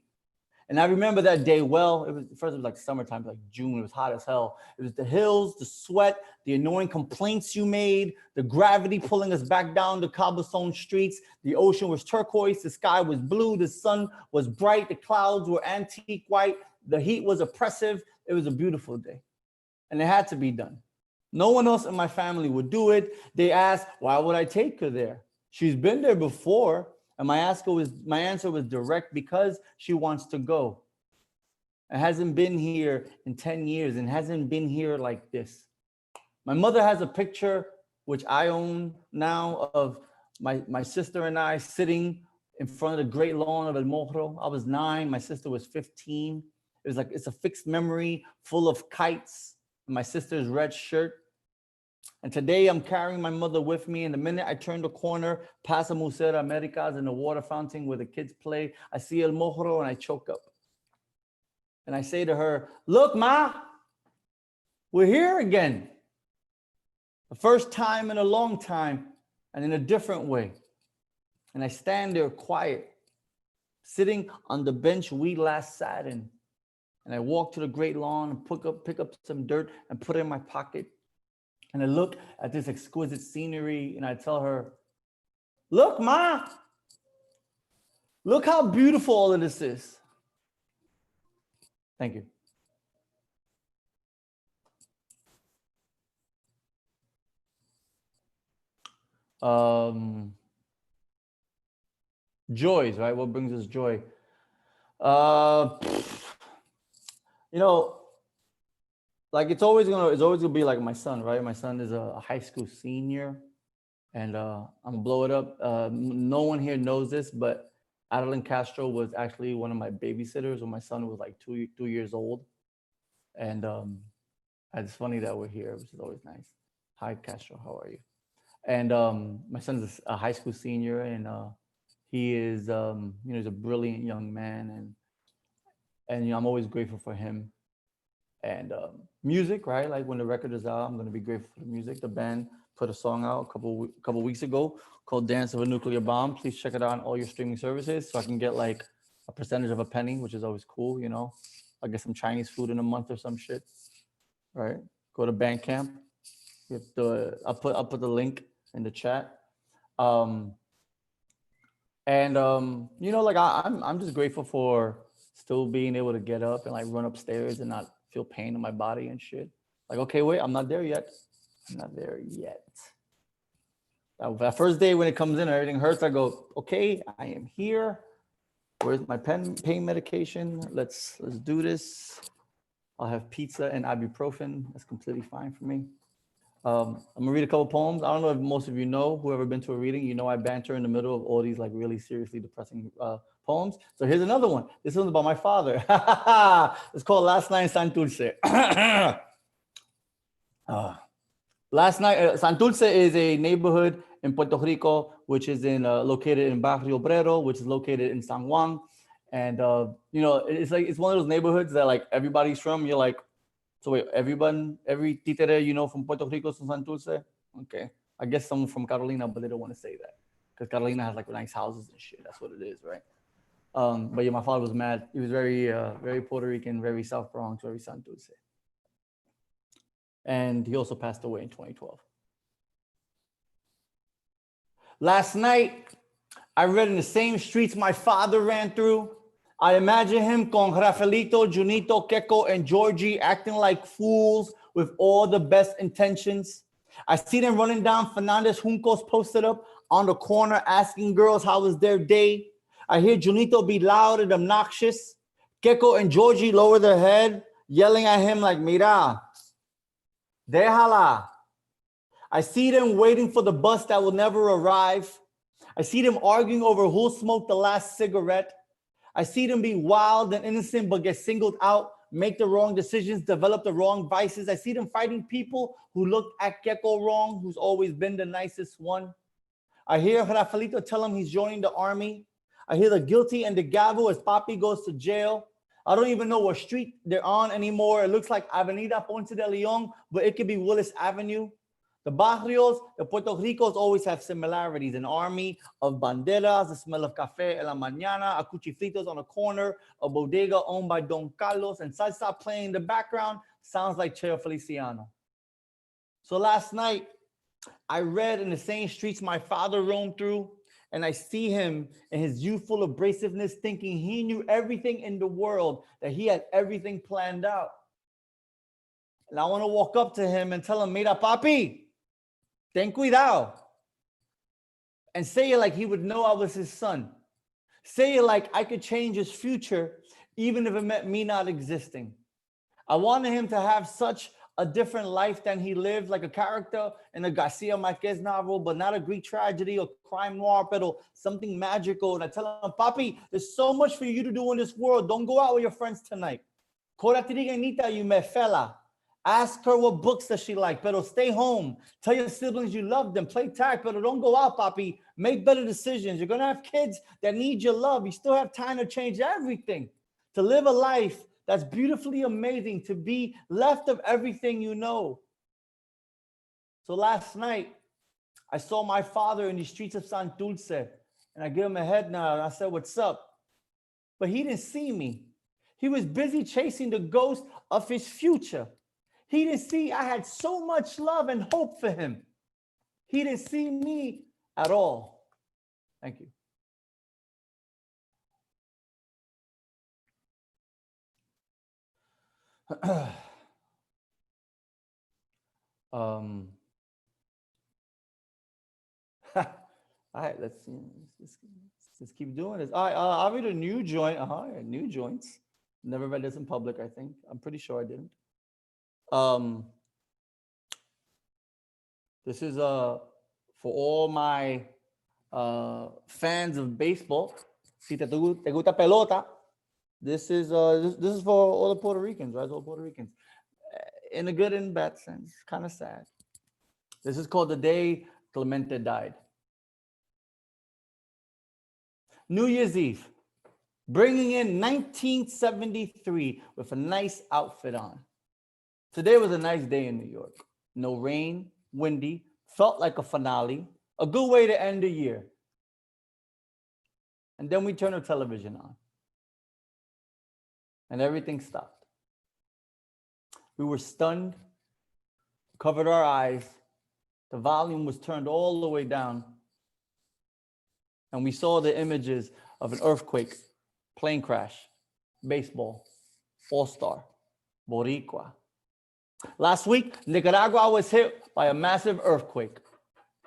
And I remember that day well. It was like summertime, like June. It was hot as hell. It was the hills, the sweat, the annoying complaints you made, the gravity pulling us back down the cobblestone streets. The ocean was turquoise, the sky was blue, the sun was bright, the clouds were antique white, the heat was oppressive. It was a beautiful day, and it had to be done. No one else in my family would do it. They asked, why would I take her there? She's been there before. And my answer was direct, because she wants to go. It hasn't been here in 10 years and hasn't been here like this. My mother has a picture, which I own now, of my sister and I sitting in front of the great lawn of El Morro. I was 9, my sister was 15. It was like, it's a fixed memory full of kites, and my sister's red shirt. And today I'm carrying my mother with me. And the minute I turn the corner past the Museo de Americas and the water fountain where the kids play, I see El Morro and I choke up. And I say to her, look, Ma, we're here again. The first time in a long time and in a different way. And I stand there quiet, sitting on the bench we last sat in. And I walk to the great lawn and pick up some dirt and put it in my pocket. And I look at this exquisite scenery and I tell her, look, Ma, look how beautiful all of this is. Thank you. Joys, right? What brings us joy? You know, like it's always gonna be like my son, right? My son is a high school senior, and I'm gonna blow it up. No one here knows this, but Adeline Castro was actually one of my babysitters when my son was like two years old. And it's funny that we're here, which is always nice. Hi, Castro, how are you? And my son's a high school senior, and he is, he's a brilliant young man, and I'm always grateful for him. And music, right? Like when the record is out, I'm gonna be grateful for the music. The band put a song out a couple weeks ago called "Dance of a Nuclear Bomb." Please check it out on all your streaming services, so I can get like a percentage of a penny, which is always cool. You know, I'll get some Chinese food in a month or some shit. Right? Go to Bandcamp. I'll put the link in the chat. You know, like I'm just grateful for still being able to get up and like run upstairs and not feel pain in my body and shit. Like, okay, wait, I'm not there yet. I'm not there yet. That first day when it comes in, everything hurts. I go, okay, I am here. Where's my pain medication? Let's do this. I'll have pizza and ibuprofen. That's completely fine for me. I'm gonna read a couple poems. I don't know if most of you know, whoever been to a reading, you know I banter in the middle of all these like really seriously depressing poems. So here's another one. This one's about my father. It's called Last Night in Santurce. Last night, Santurce is a neighborhood in Puerto Rico, which is located in Barrio Obrero, which is located in San Juan. And you know, it's one of those neighborhoods that like everybody's from. You're like, so wait, every titere you know from Puerto Rico is from Santurce? Okay. I guess someone from Carolina, but they don't want to say that because Carolina has like nice houses and shit. That's what it is, right? But yeah, my father was mad. He was very Puerto Rican, very South Bronx, very Santurce. And he also passed away in 2012. Last night, I read in the same streets my father ran through. I imagine him con Rafaelito, Junito, Keko, and Georgie acting like fools with all the best intentions. I see them running down Fernandez Juncos posted up on the corner asking girls how was their day. I hear Junito be loud and obnoxious. Keko and Georgie lower their head, yelling at him like, mira, déjala. I see them waiting for the bus that will never arrive. I see them arguing over who smoked the last cigarette. I see them be wild and innocent, but get singled out, make the wrong decisions, develop the wrong vices. I see them fighting people who look at Keko wrong, who's always been the nicest one. I hear Rafaelito tell him he's joining the army. I hear the guilty and the gavel as Papi goes to jail. I don't even know what street they're on anymore. It looks like Avenida Ponce de Leon, but it could be Willis Avenue. The barrios de Puerto Ricos always have similarities. An army of banderas, the smell of café en la mañana, a cuchifritos on a corner, a bodega owned by Don Carlos, and salsa playing in the background sounds like Cheo Feliciano. So last night, I read in the same streets my father roamed through, and I see him in his youthful abrasiveness thinking he knew everything in the world, that he had everything planned out. And I want to walk up to him and tell him, mira papi, ten cuidado. And say it like he would know I was his son. Say it like I could change his future, even if it meant me not existing. I wanted him to have such a different life than he lived, like a character in a Garcia Marquez novel, but not a Greek tragedy or crime noir, but something magical. And I tell him, papi, there's so much for you to do in this world. Don't go out with your friends tonight. You me fella. Ask her what books does she like, pero stay home. Tell your siblings you love them. Play tag, pero don't go out, papi. Make better decisions. You're going to have kids that need your love. You still have time to change everything, to live a life that's beautifully amazing, to be left of everything you know. So last night, I saw my father in the streets of San Dulce, and I gave him a head nod, and I said, what's up? But he didn't see me. He was busy chasing the ghost of his future. He didn't see I had so much love and hope for him. He didn't see me at all. Thank you. All right, let's see. Let's keep doing this. All right, I'll read a new joint. New joints. Never read this in public, I think. I'm pretty sure I didn't. This is for all my fans of baseball. Si te gusta pelota, this is for all the Puerto Ricans, right? All Puerto Ricans. In a good and bad sense, kind of sad. This is called The Day Clemente Died. New Year's Eve, bringing in 1973 with a nice outfit on. Today was a nice day in New York. No rain, windy, felt like a finale, a good way to end the year. And then we turned the television on, and everything stopped. We were stunned, covered our eyes. The volume was turned all the way down. And we saw the images of an earthquake, plane crash, baseball, all-star, Boricua. Last week, Nicaragua was hit by a massive earthquake.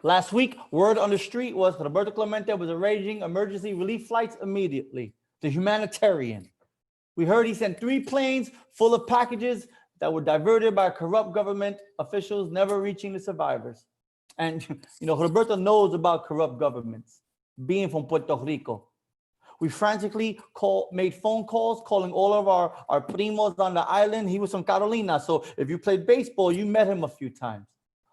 Last week, word on the street was Roberto Clemente was arranging emergency relief flights immediately. The humanitarian. We heard he sent 3 planes full of packages that were diverted by corrupt government officials, never reaching the survivors. And, Roberto knows about corrupt governments, being from Puerto Rico. We frantically made phone calls, calling all of our primos on the island. He was from Carolina, so if you played baseball, you met him a few times.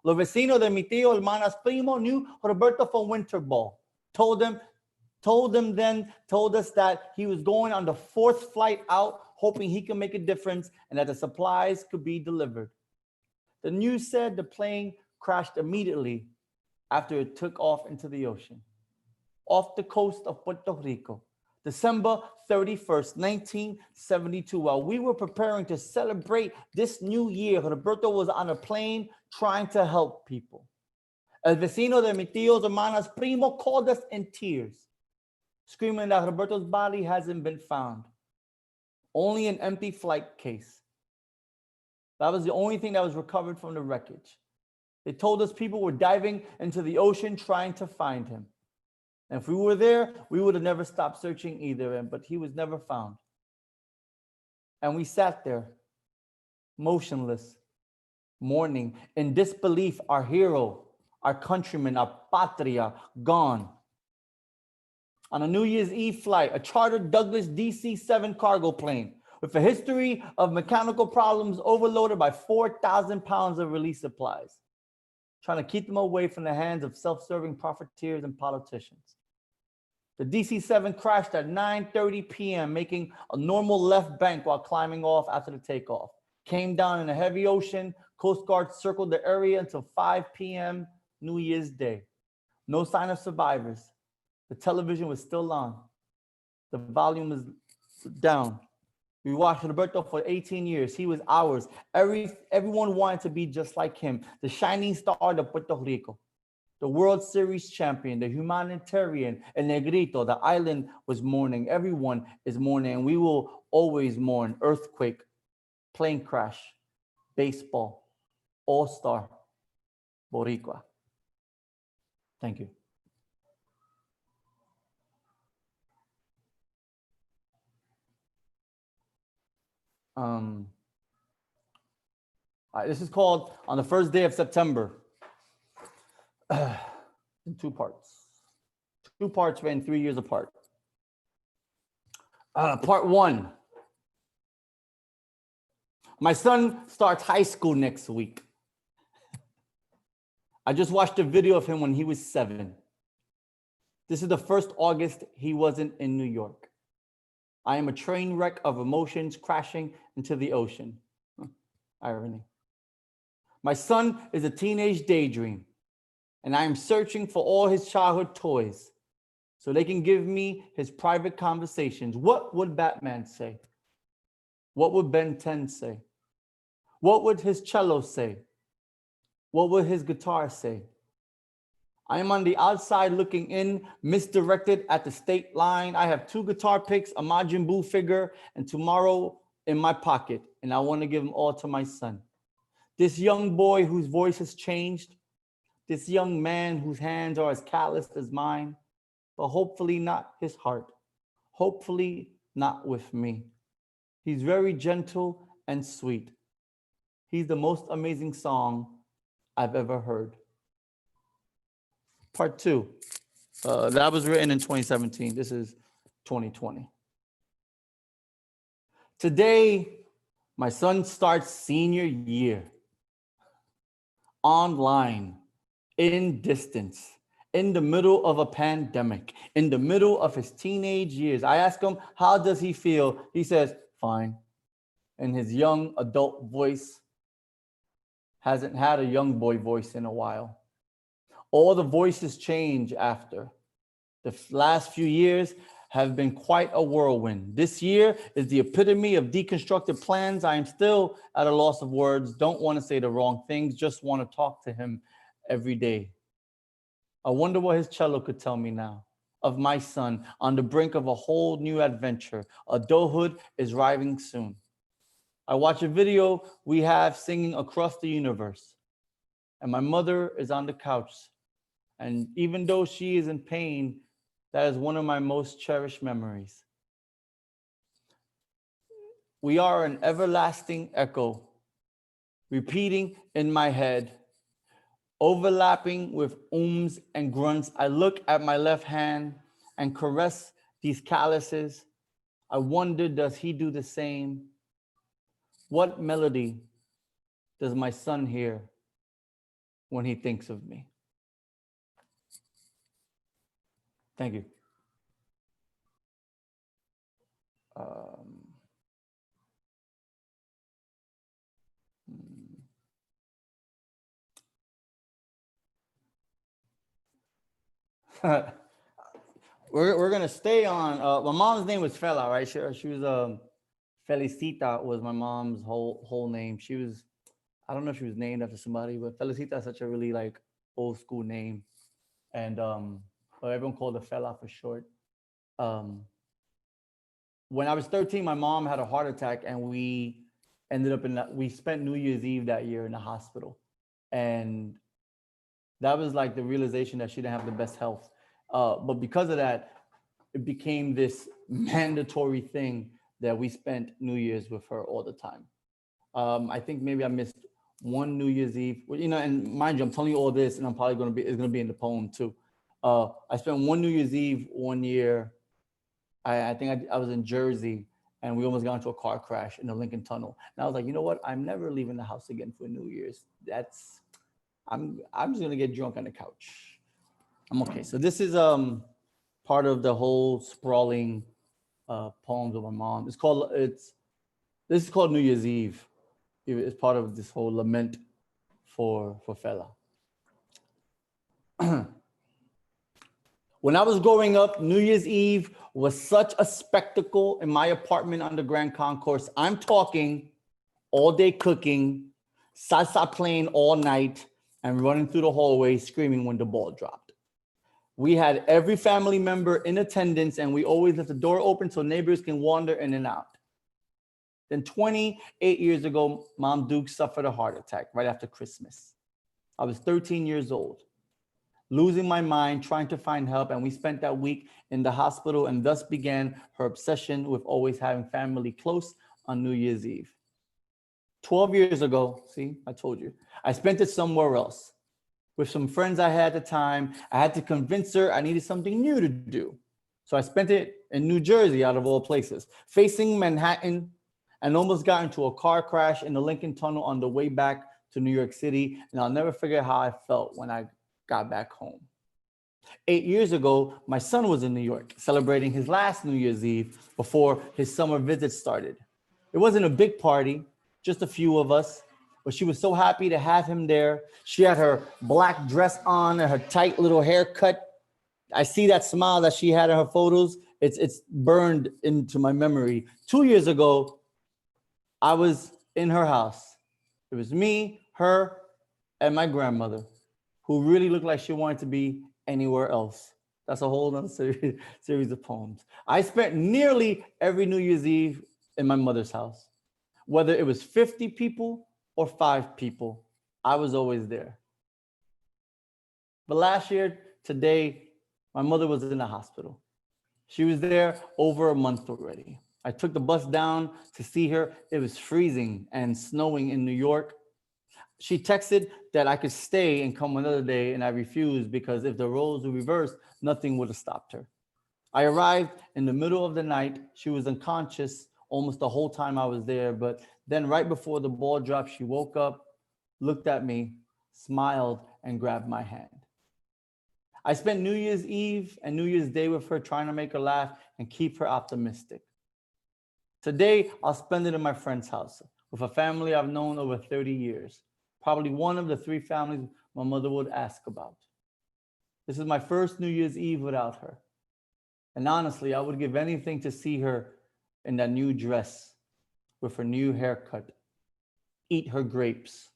Los vecinos de mi tío, hermanas primo, knew Roberto from winter ball. Told us that he was going on the 4th flight out, hoping he could make a difference and that the supplies could be delivered. The news said the plane crashed immediately after it took off into the ocean, off the coast of Puerto Rico, December 31st, 1972. While we were preparing to celebrate this new year, Roberto was on a plane trying to help people. El vecino de mi tíos, hermanas primo called us in tears, screaming that Roberto's body hasn't been found. Only an empty flight case. That was the only thing that was recovered from the wreckage. They told us people were diving into the ocean trying to find him. And if we were there, we would have never stopped searching either, but he was never found. And we sat there, motionless, mourning, in disbelief, our hero, our countryman, our patria, gone. On a New Year's Eve flight, a chartered Douglas DC-7 cargo plane with a history of mechanical problems, overloaded by 4,000 pounds of relief supplies, trying to keep them away from the hands of self-serving profiteers and politicians. The DC-7 crashed at 9:30 p.m., making a normal left bank while climbing off after the takeoff. came down in a heavy ocean. Coast Guard circled the area until 5 p.m. New Year's Day. No sign of survivors. The television was still on. The volume was down. We watched Roberto for 18 years. He was ours. Everyone wanted to be just like him. The shining star of Puerto Rico. The World Series champion, the humanitarian, El Negrito. The island was mourning. Everyone is mourning. And we will always mourn. Earthquake, plane crash, baseball, all-star, Boricua. Thank you. This is called On the First Day of September. In two parts. Two parts ran 3 years apart. Part one. My son starts high school next week. I just watched a video of him when he was 7. This is the first August he wasn't in New York. I am a train wreck of emotions crashing into the ocean. Irony. My son is a teenage daydream, and I am searching for all his childhood toys so they can give me his private conversations. What would Batman say? What would Ben 10 say? What would his cello say? What would his guitar say? I am on the outside looking in, misdirected at the state line. I have 2 guitar picks, a Majin Buu figure, and tomorrow in my pocket, and I want to give them all to my son. This young boy whose voice has changed, this young man whose hands are as calloused as mine, but hopefully not his heart, hopefully not with me. He's very gentle and sweet. He's the most amazing song I've ever heard. Part 2. That was written in 2017. This is 2020. Today, my son starts senior year. Online, in distance, in the middle of a pandemic, in the middle of his teenage years. I ask him, how does he feel? He says, fine. And his young adult voice hasn't had a young boy voice in a while. All the voices change after. The last few years have been quite a whirlwind. This year is the epitome of deconstructed plans. I am still at a loss of words, don't want to say the wrong things, just want to talk to him every day. I wonder what his cello could tell me now of my son on the brink of a whole new adventure. Adulthood is arriving soon. I watch a video we have singing Across the Universe, and my mother is on the couch. And even though she is in pain, that is one of my most cherished memories. We are an everlasting echo, repeating in my head, overlapping with ums and grunts. I look at my left hand and caress these calluses. I wonder, does he do the same? What melody does my son hear when he thinks of me? Thank you. We're gonna stay on. My mom's name was Fela, right? She was Felicita was my mom's whole name. She was, I don't know if she was named after somebody, but Felicita is such a really like old school name, and everyone called her Fela for short. When I was 13, my mom had a heart attack, and we ended up we spent New Year's Eve that year in the hospital, and that was like the realization that she didn't have the best health. But because of that, it became this mandatory thing that we spent New Year's with her all the time. I think maybe I missed one New Year's Eve, you know, and mind you, I'm telling you all this, and I'm probably it's gonna be in the poem too. I spent one New Year's Eve one year. I think I was in Jersey, and we almost got into a car crash in the Lincoln Tunnel. And I was like, you know what? I'm never leaving the house again for New Year's. I'm just gonna get drunk on the couch. I'm okay. So this is part of the whole sprawling poems of my mom. This is called New Year's Eve. it's part of this whole lament for Fela. When I was growing up, New Year's Eve was such a spectacle in my apartment on the Grand Concourse. I'm talking all day cooking, salsa playing all night, and running through the hallway screaming when the ball dropped. We had every family member in attendance, and we always left the door open so neighbors can wander in and out. Then 28 years ago, Mom Duke suffered a heart attack right after Christmas. I was 13 years old, losing my mind, trying to find help, and we spent that week in the hospital, and thus began her obsession with always having family close on New Year's Eve. 12 years ago, see, I told you, I spent it somewhere else. With some friends I had at the time, I had to convince her I needed something new to do. So I spent it in New Jersey, out of all places, facing Manhattan, and almost got into a car crash in the Lincoln Tunnel on the way back to New York City. And I'll never forget how I felt when I got back home. 8 years ago, my son was in New York celebrating his last New Year's Eve before his summer visit started. It wasn't a big party, just a few of us, but she was so happy to have him there. She had her black dress on and her tight little haircut. I see that smile that she had in her photos. It's burned into my memory. 2 years ago, I was in her house. It was me, her, and my grandmother, who really looked like she wanted to be anywhere else. That's a whole other series of poems. I spent nearly every New Year's Eve in my mother's house. Whether it was 50 people or 5 people, I was always there. But last year, today, my mother was in the hospital. She was there over a month already. I took the bus down to see her. It was freezing and snowing in New York. She texted that I could stay and come another day, and I refused because if the roles were reversed, nothing would have stopped her. I arrived in the middle of the night. She was unconscious almost the whole time I was there, but then right before the ball dropped, she woke up, looked at me, smiled, and grabbed my hand. I spent New Year's Eve and New Year's Day with her, trying to make her laugh and keep her optimistic. Today, I'll spend it in my friend's house with a family I've known over 30 years. Probably one of the 3 families my mother would ask about. This is my first New Year's Eve without her. And honestly, I would give anything to see her in that new dress with her new haircut, eat her grapes,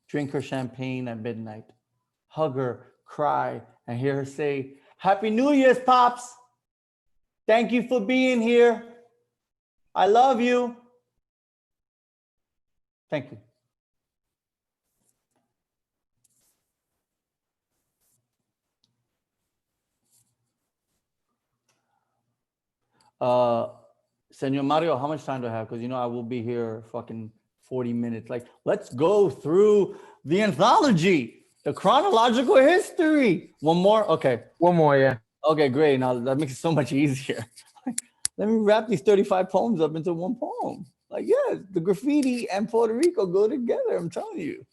drink her champagne at midnight, hug her, cry, and hear her say, "Happy New Year's, Pops. Thank you for being here. I love you." Thank you. Senor Mario, how much time do I have? Because, you know, I will be here fucking 40 minutes. Like, let's go through the anthology, the chronological history. One more? Okay. One more, yeah. Okay, great. Now that makes it so much easier. Let me wrap these 35 poems up into one poem. Like, yeah, the graffiti and Puerto Rico go together, I'm telling you.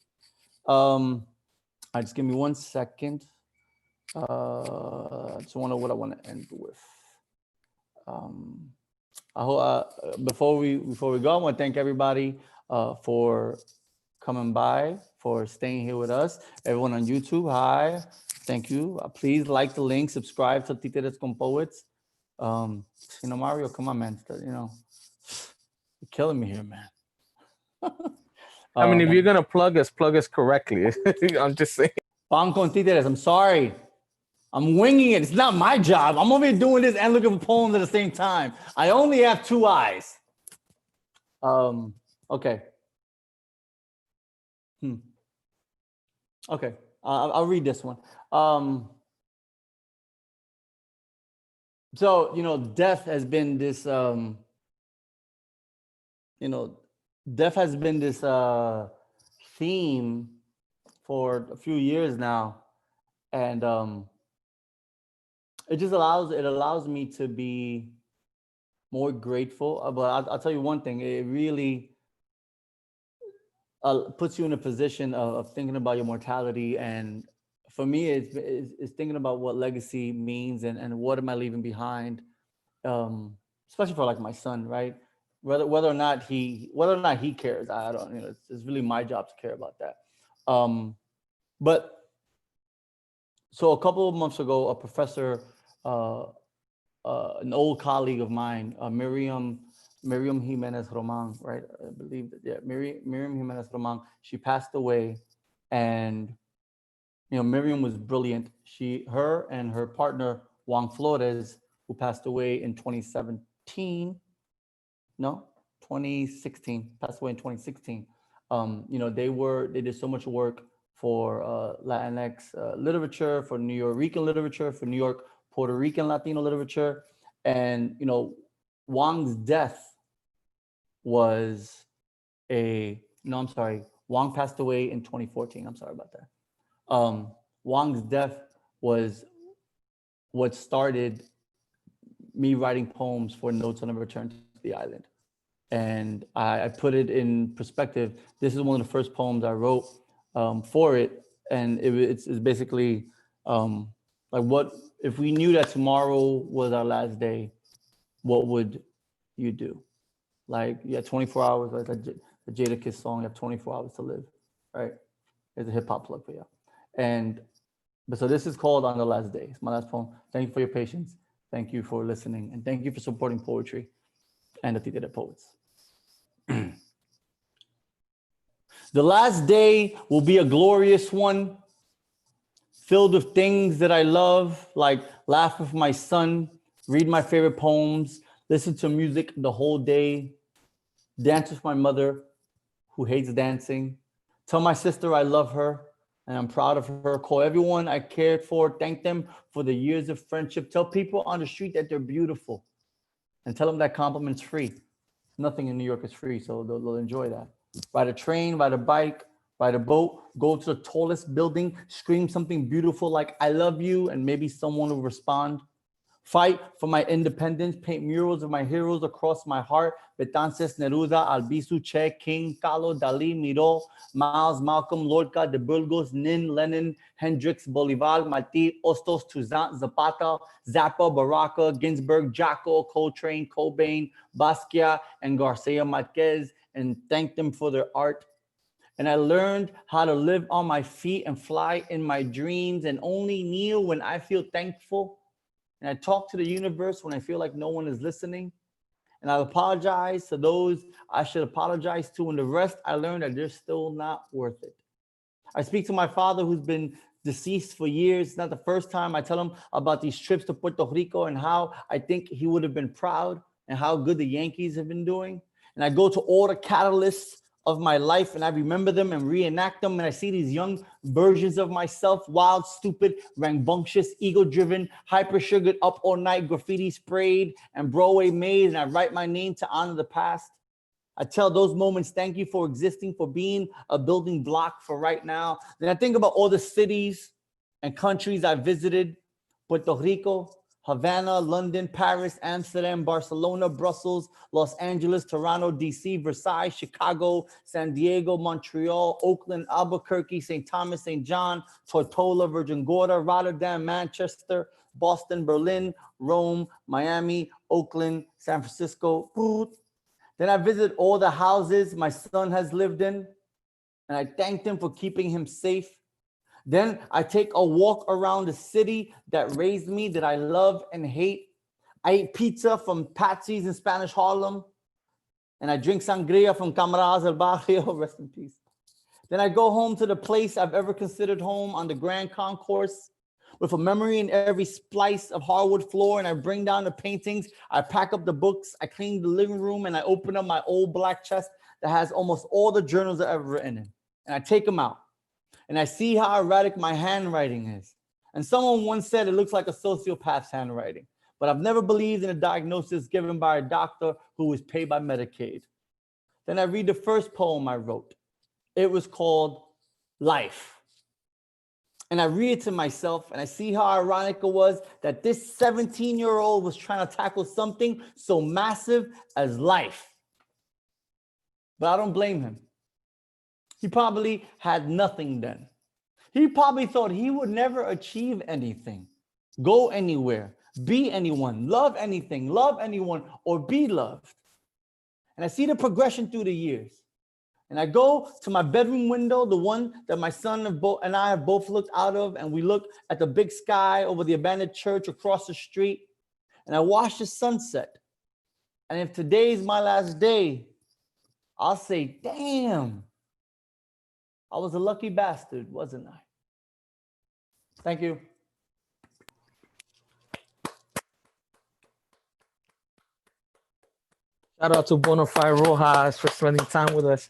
Just give me 1 second. I just want to know what I want to end with. I hope, before we go, I want to thank everybody for coming by, for staying here with us. Everyone on YouTube, hi, thank you. Please like the link, subscribe to Títeres con Poets. You know, Mario, come on, man. You know, you're killing me here, man. I mean, if you're gonna plug us correctly. I'm just saying. Pan con Títeres, I'm sorry. I'm winging it. It's not my job. I'm over here doing this and looking for poems at the same time. I only have 2 eyes. Okay. Okay. I'll read this one. So, you know, death has been this, theme for a few years now. And it allows me to be more grateful. But I'll tell you one thing, it really puts you in a position of thinking about your mortality. And for me, it's thinking about what legacy means and what am I leaving behind, especially for like my son, right? whether or not he cares, I don't, you know, it's really my job to care about that. But so a couple of months ago, a professor, an old colleague of mine, Miriam Jimenez Roman, right? I believe that, yeah, Miriam Jimenez Roman, she passed away. And, you know, Miriam was brilliant. Her and her partner, Juan Flores, who passed away in 2016, passed away in 2016. You know, they did so much work for Latinx literature, for New York literature, for New York, Puerto Rican Latino literature. And, you know, Wang's death was Wang passed away in 2014. I'm sorry about that. Wang's death was what started me writing poems for Notes on a Return to the Island. And I put it in perspective. This is one of the first poems I wrote for it. And it's basically like, what if we knew that tomorrow was our last day, what would you do? Like, you had 24 hours, like the Jada Kiss song, you have 24 hours to live, right? It's a hip hop plug for you. But so this is called On the Last Day. It's my last poem. Thank you for your patience. Thank you for listening. And thank you for supporting poetry and the Tita de Poets. The last day will be a glorious one, filled with things that I love, like laugh with my son, read my favorite poems, listen to music the whole day, dance with my mother, who hates dancing, tell my sister I love her and I'm proud of her, call everyone I cared for, thank them for the years of friendship, tell people on the street that they're beautiful, and tell them that compliment's free. Nothing in New York is free, so they'll enjoy that. Ride a train, ride a bike, ride a boat, go to the tallest building, scream something beautiful like I love you, and maybe someone will respond. Fight for my independence, paint murals of my heroes across my heart. Betances, Neruda, Albizu, Che, King, Kahlo, Dali, Miró, Miles, Malcolm, Lorca, De Burgos, Nin, Lenin, Hendrix, Bolivar, Martí, Hostos, Toussaint, Zapata, Zappa, Baraka, Ginsberg, Jaco, Coltrane, Cobain, Basquiat, and Garcia Marquez, and thank them for their art. And I learned how to live on my feet and fly in my dreams and only kneel when I feel thankful. And I talk to the universe when I feel like no one is listening. And I apologize to those I should apologize to. And the rest, I learned that they're still not worth it. I speak to my father who's been deceased for years. It's not the first time I tell him about these trips to Puerto Rico and how I think he would have been proud and how good the Yankees have been doing. And I go to all the catalysts of my life and I remember them and reenact them. And I see these young versions of myself, wild, stupid, rambunctious, ego-driven, hyper-sugared, up all night, graffiti sprayed and Broadway made. And I write my name to honor the past. I tell those moments, thank you for existing, for being a building block for right now. Then I think about all the cities and countries I visited: Puerto Rico, Havana, London, Paris, Amsterdam, Barcelona, Brussels, Los Angeles, Toronto, DC, Versailles, Chicago, San Diego, Montreal, Oakland, Albuquerque, St. Thomas, St. John, Tortola, Virgin Gorda, Rotterdam, Manchester, Boston, Berlin, Rome, Miami, Oakland, San Francisco. Then I visit all the houses my son has lived in, and I thank him for keeping him safe. Then I take a walk around the city that raised me, that I love and hate. I eat pizza from Patsy's in Spanish Harlem, and I drink sangria from Camaradas del Barrio, rest in peace. Then I go home to the place I've ever considered home on the Grand Concourse, with a memory in every splice of hardwood floor, and I bring down the paintings, I pack up the books, I clean the living room, and I open up my old black chest that has almost all the journals I've ever written in, and I take them out. And I see how erratic my handwriting is. And someone once said it looks like a sociopath's handwriting, but I've never believed in a diagnosis given by a doctor who was paid by Medicaid. Then I read the first poem I wrote. It was called Life. And I read it to myself and I see how ironic it was that this 17-year-old was trying to tackle something so massive as life. But I don't blame him. He probably had nothing then. He probably thought he would never achieve anything, go anywhere, be anyone, love anything, love anyone, or be loved. and I see the progression through the years. And I go to my bedroom window, the one that my son and I have both looked out of, and we look at the big sky over the abandoned church across the street, and I watch the sunset. And if today's my last day, I'll say, damn, I was a lucky bastard, wasn't I? Thank you. Shout out to Bonafide Rojas for spending time with us.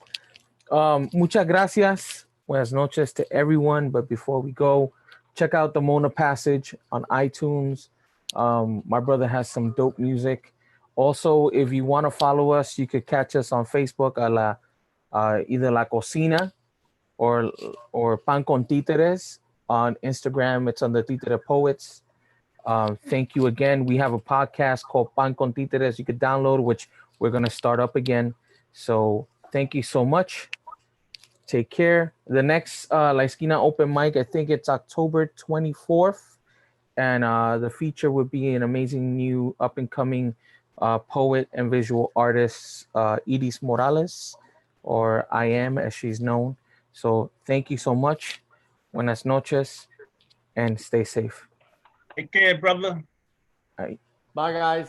Muchas gracias. Buenas noches to everyone. But before we go, check out the Mona Passage on iTunes. My brother has some dope music. Also, if you want to follow us, you could catch us on Facebook either La Cocina or Pan con Títeres. On Instagram, it's on the Títere Poets. Thank you again. We have a podcast called Pan con Títeres you could download, which we're going to start up again. So thank you so much. Take care. The next La Esquina open mic, I think it's October 24th. And the feature would be an amazing new up-and-coming poet and visual artist, Edis Morales, or I Am, as she's known. So thank you so much. Buenas noches, and stay safe. Take care, brother. All right. Bye, guys.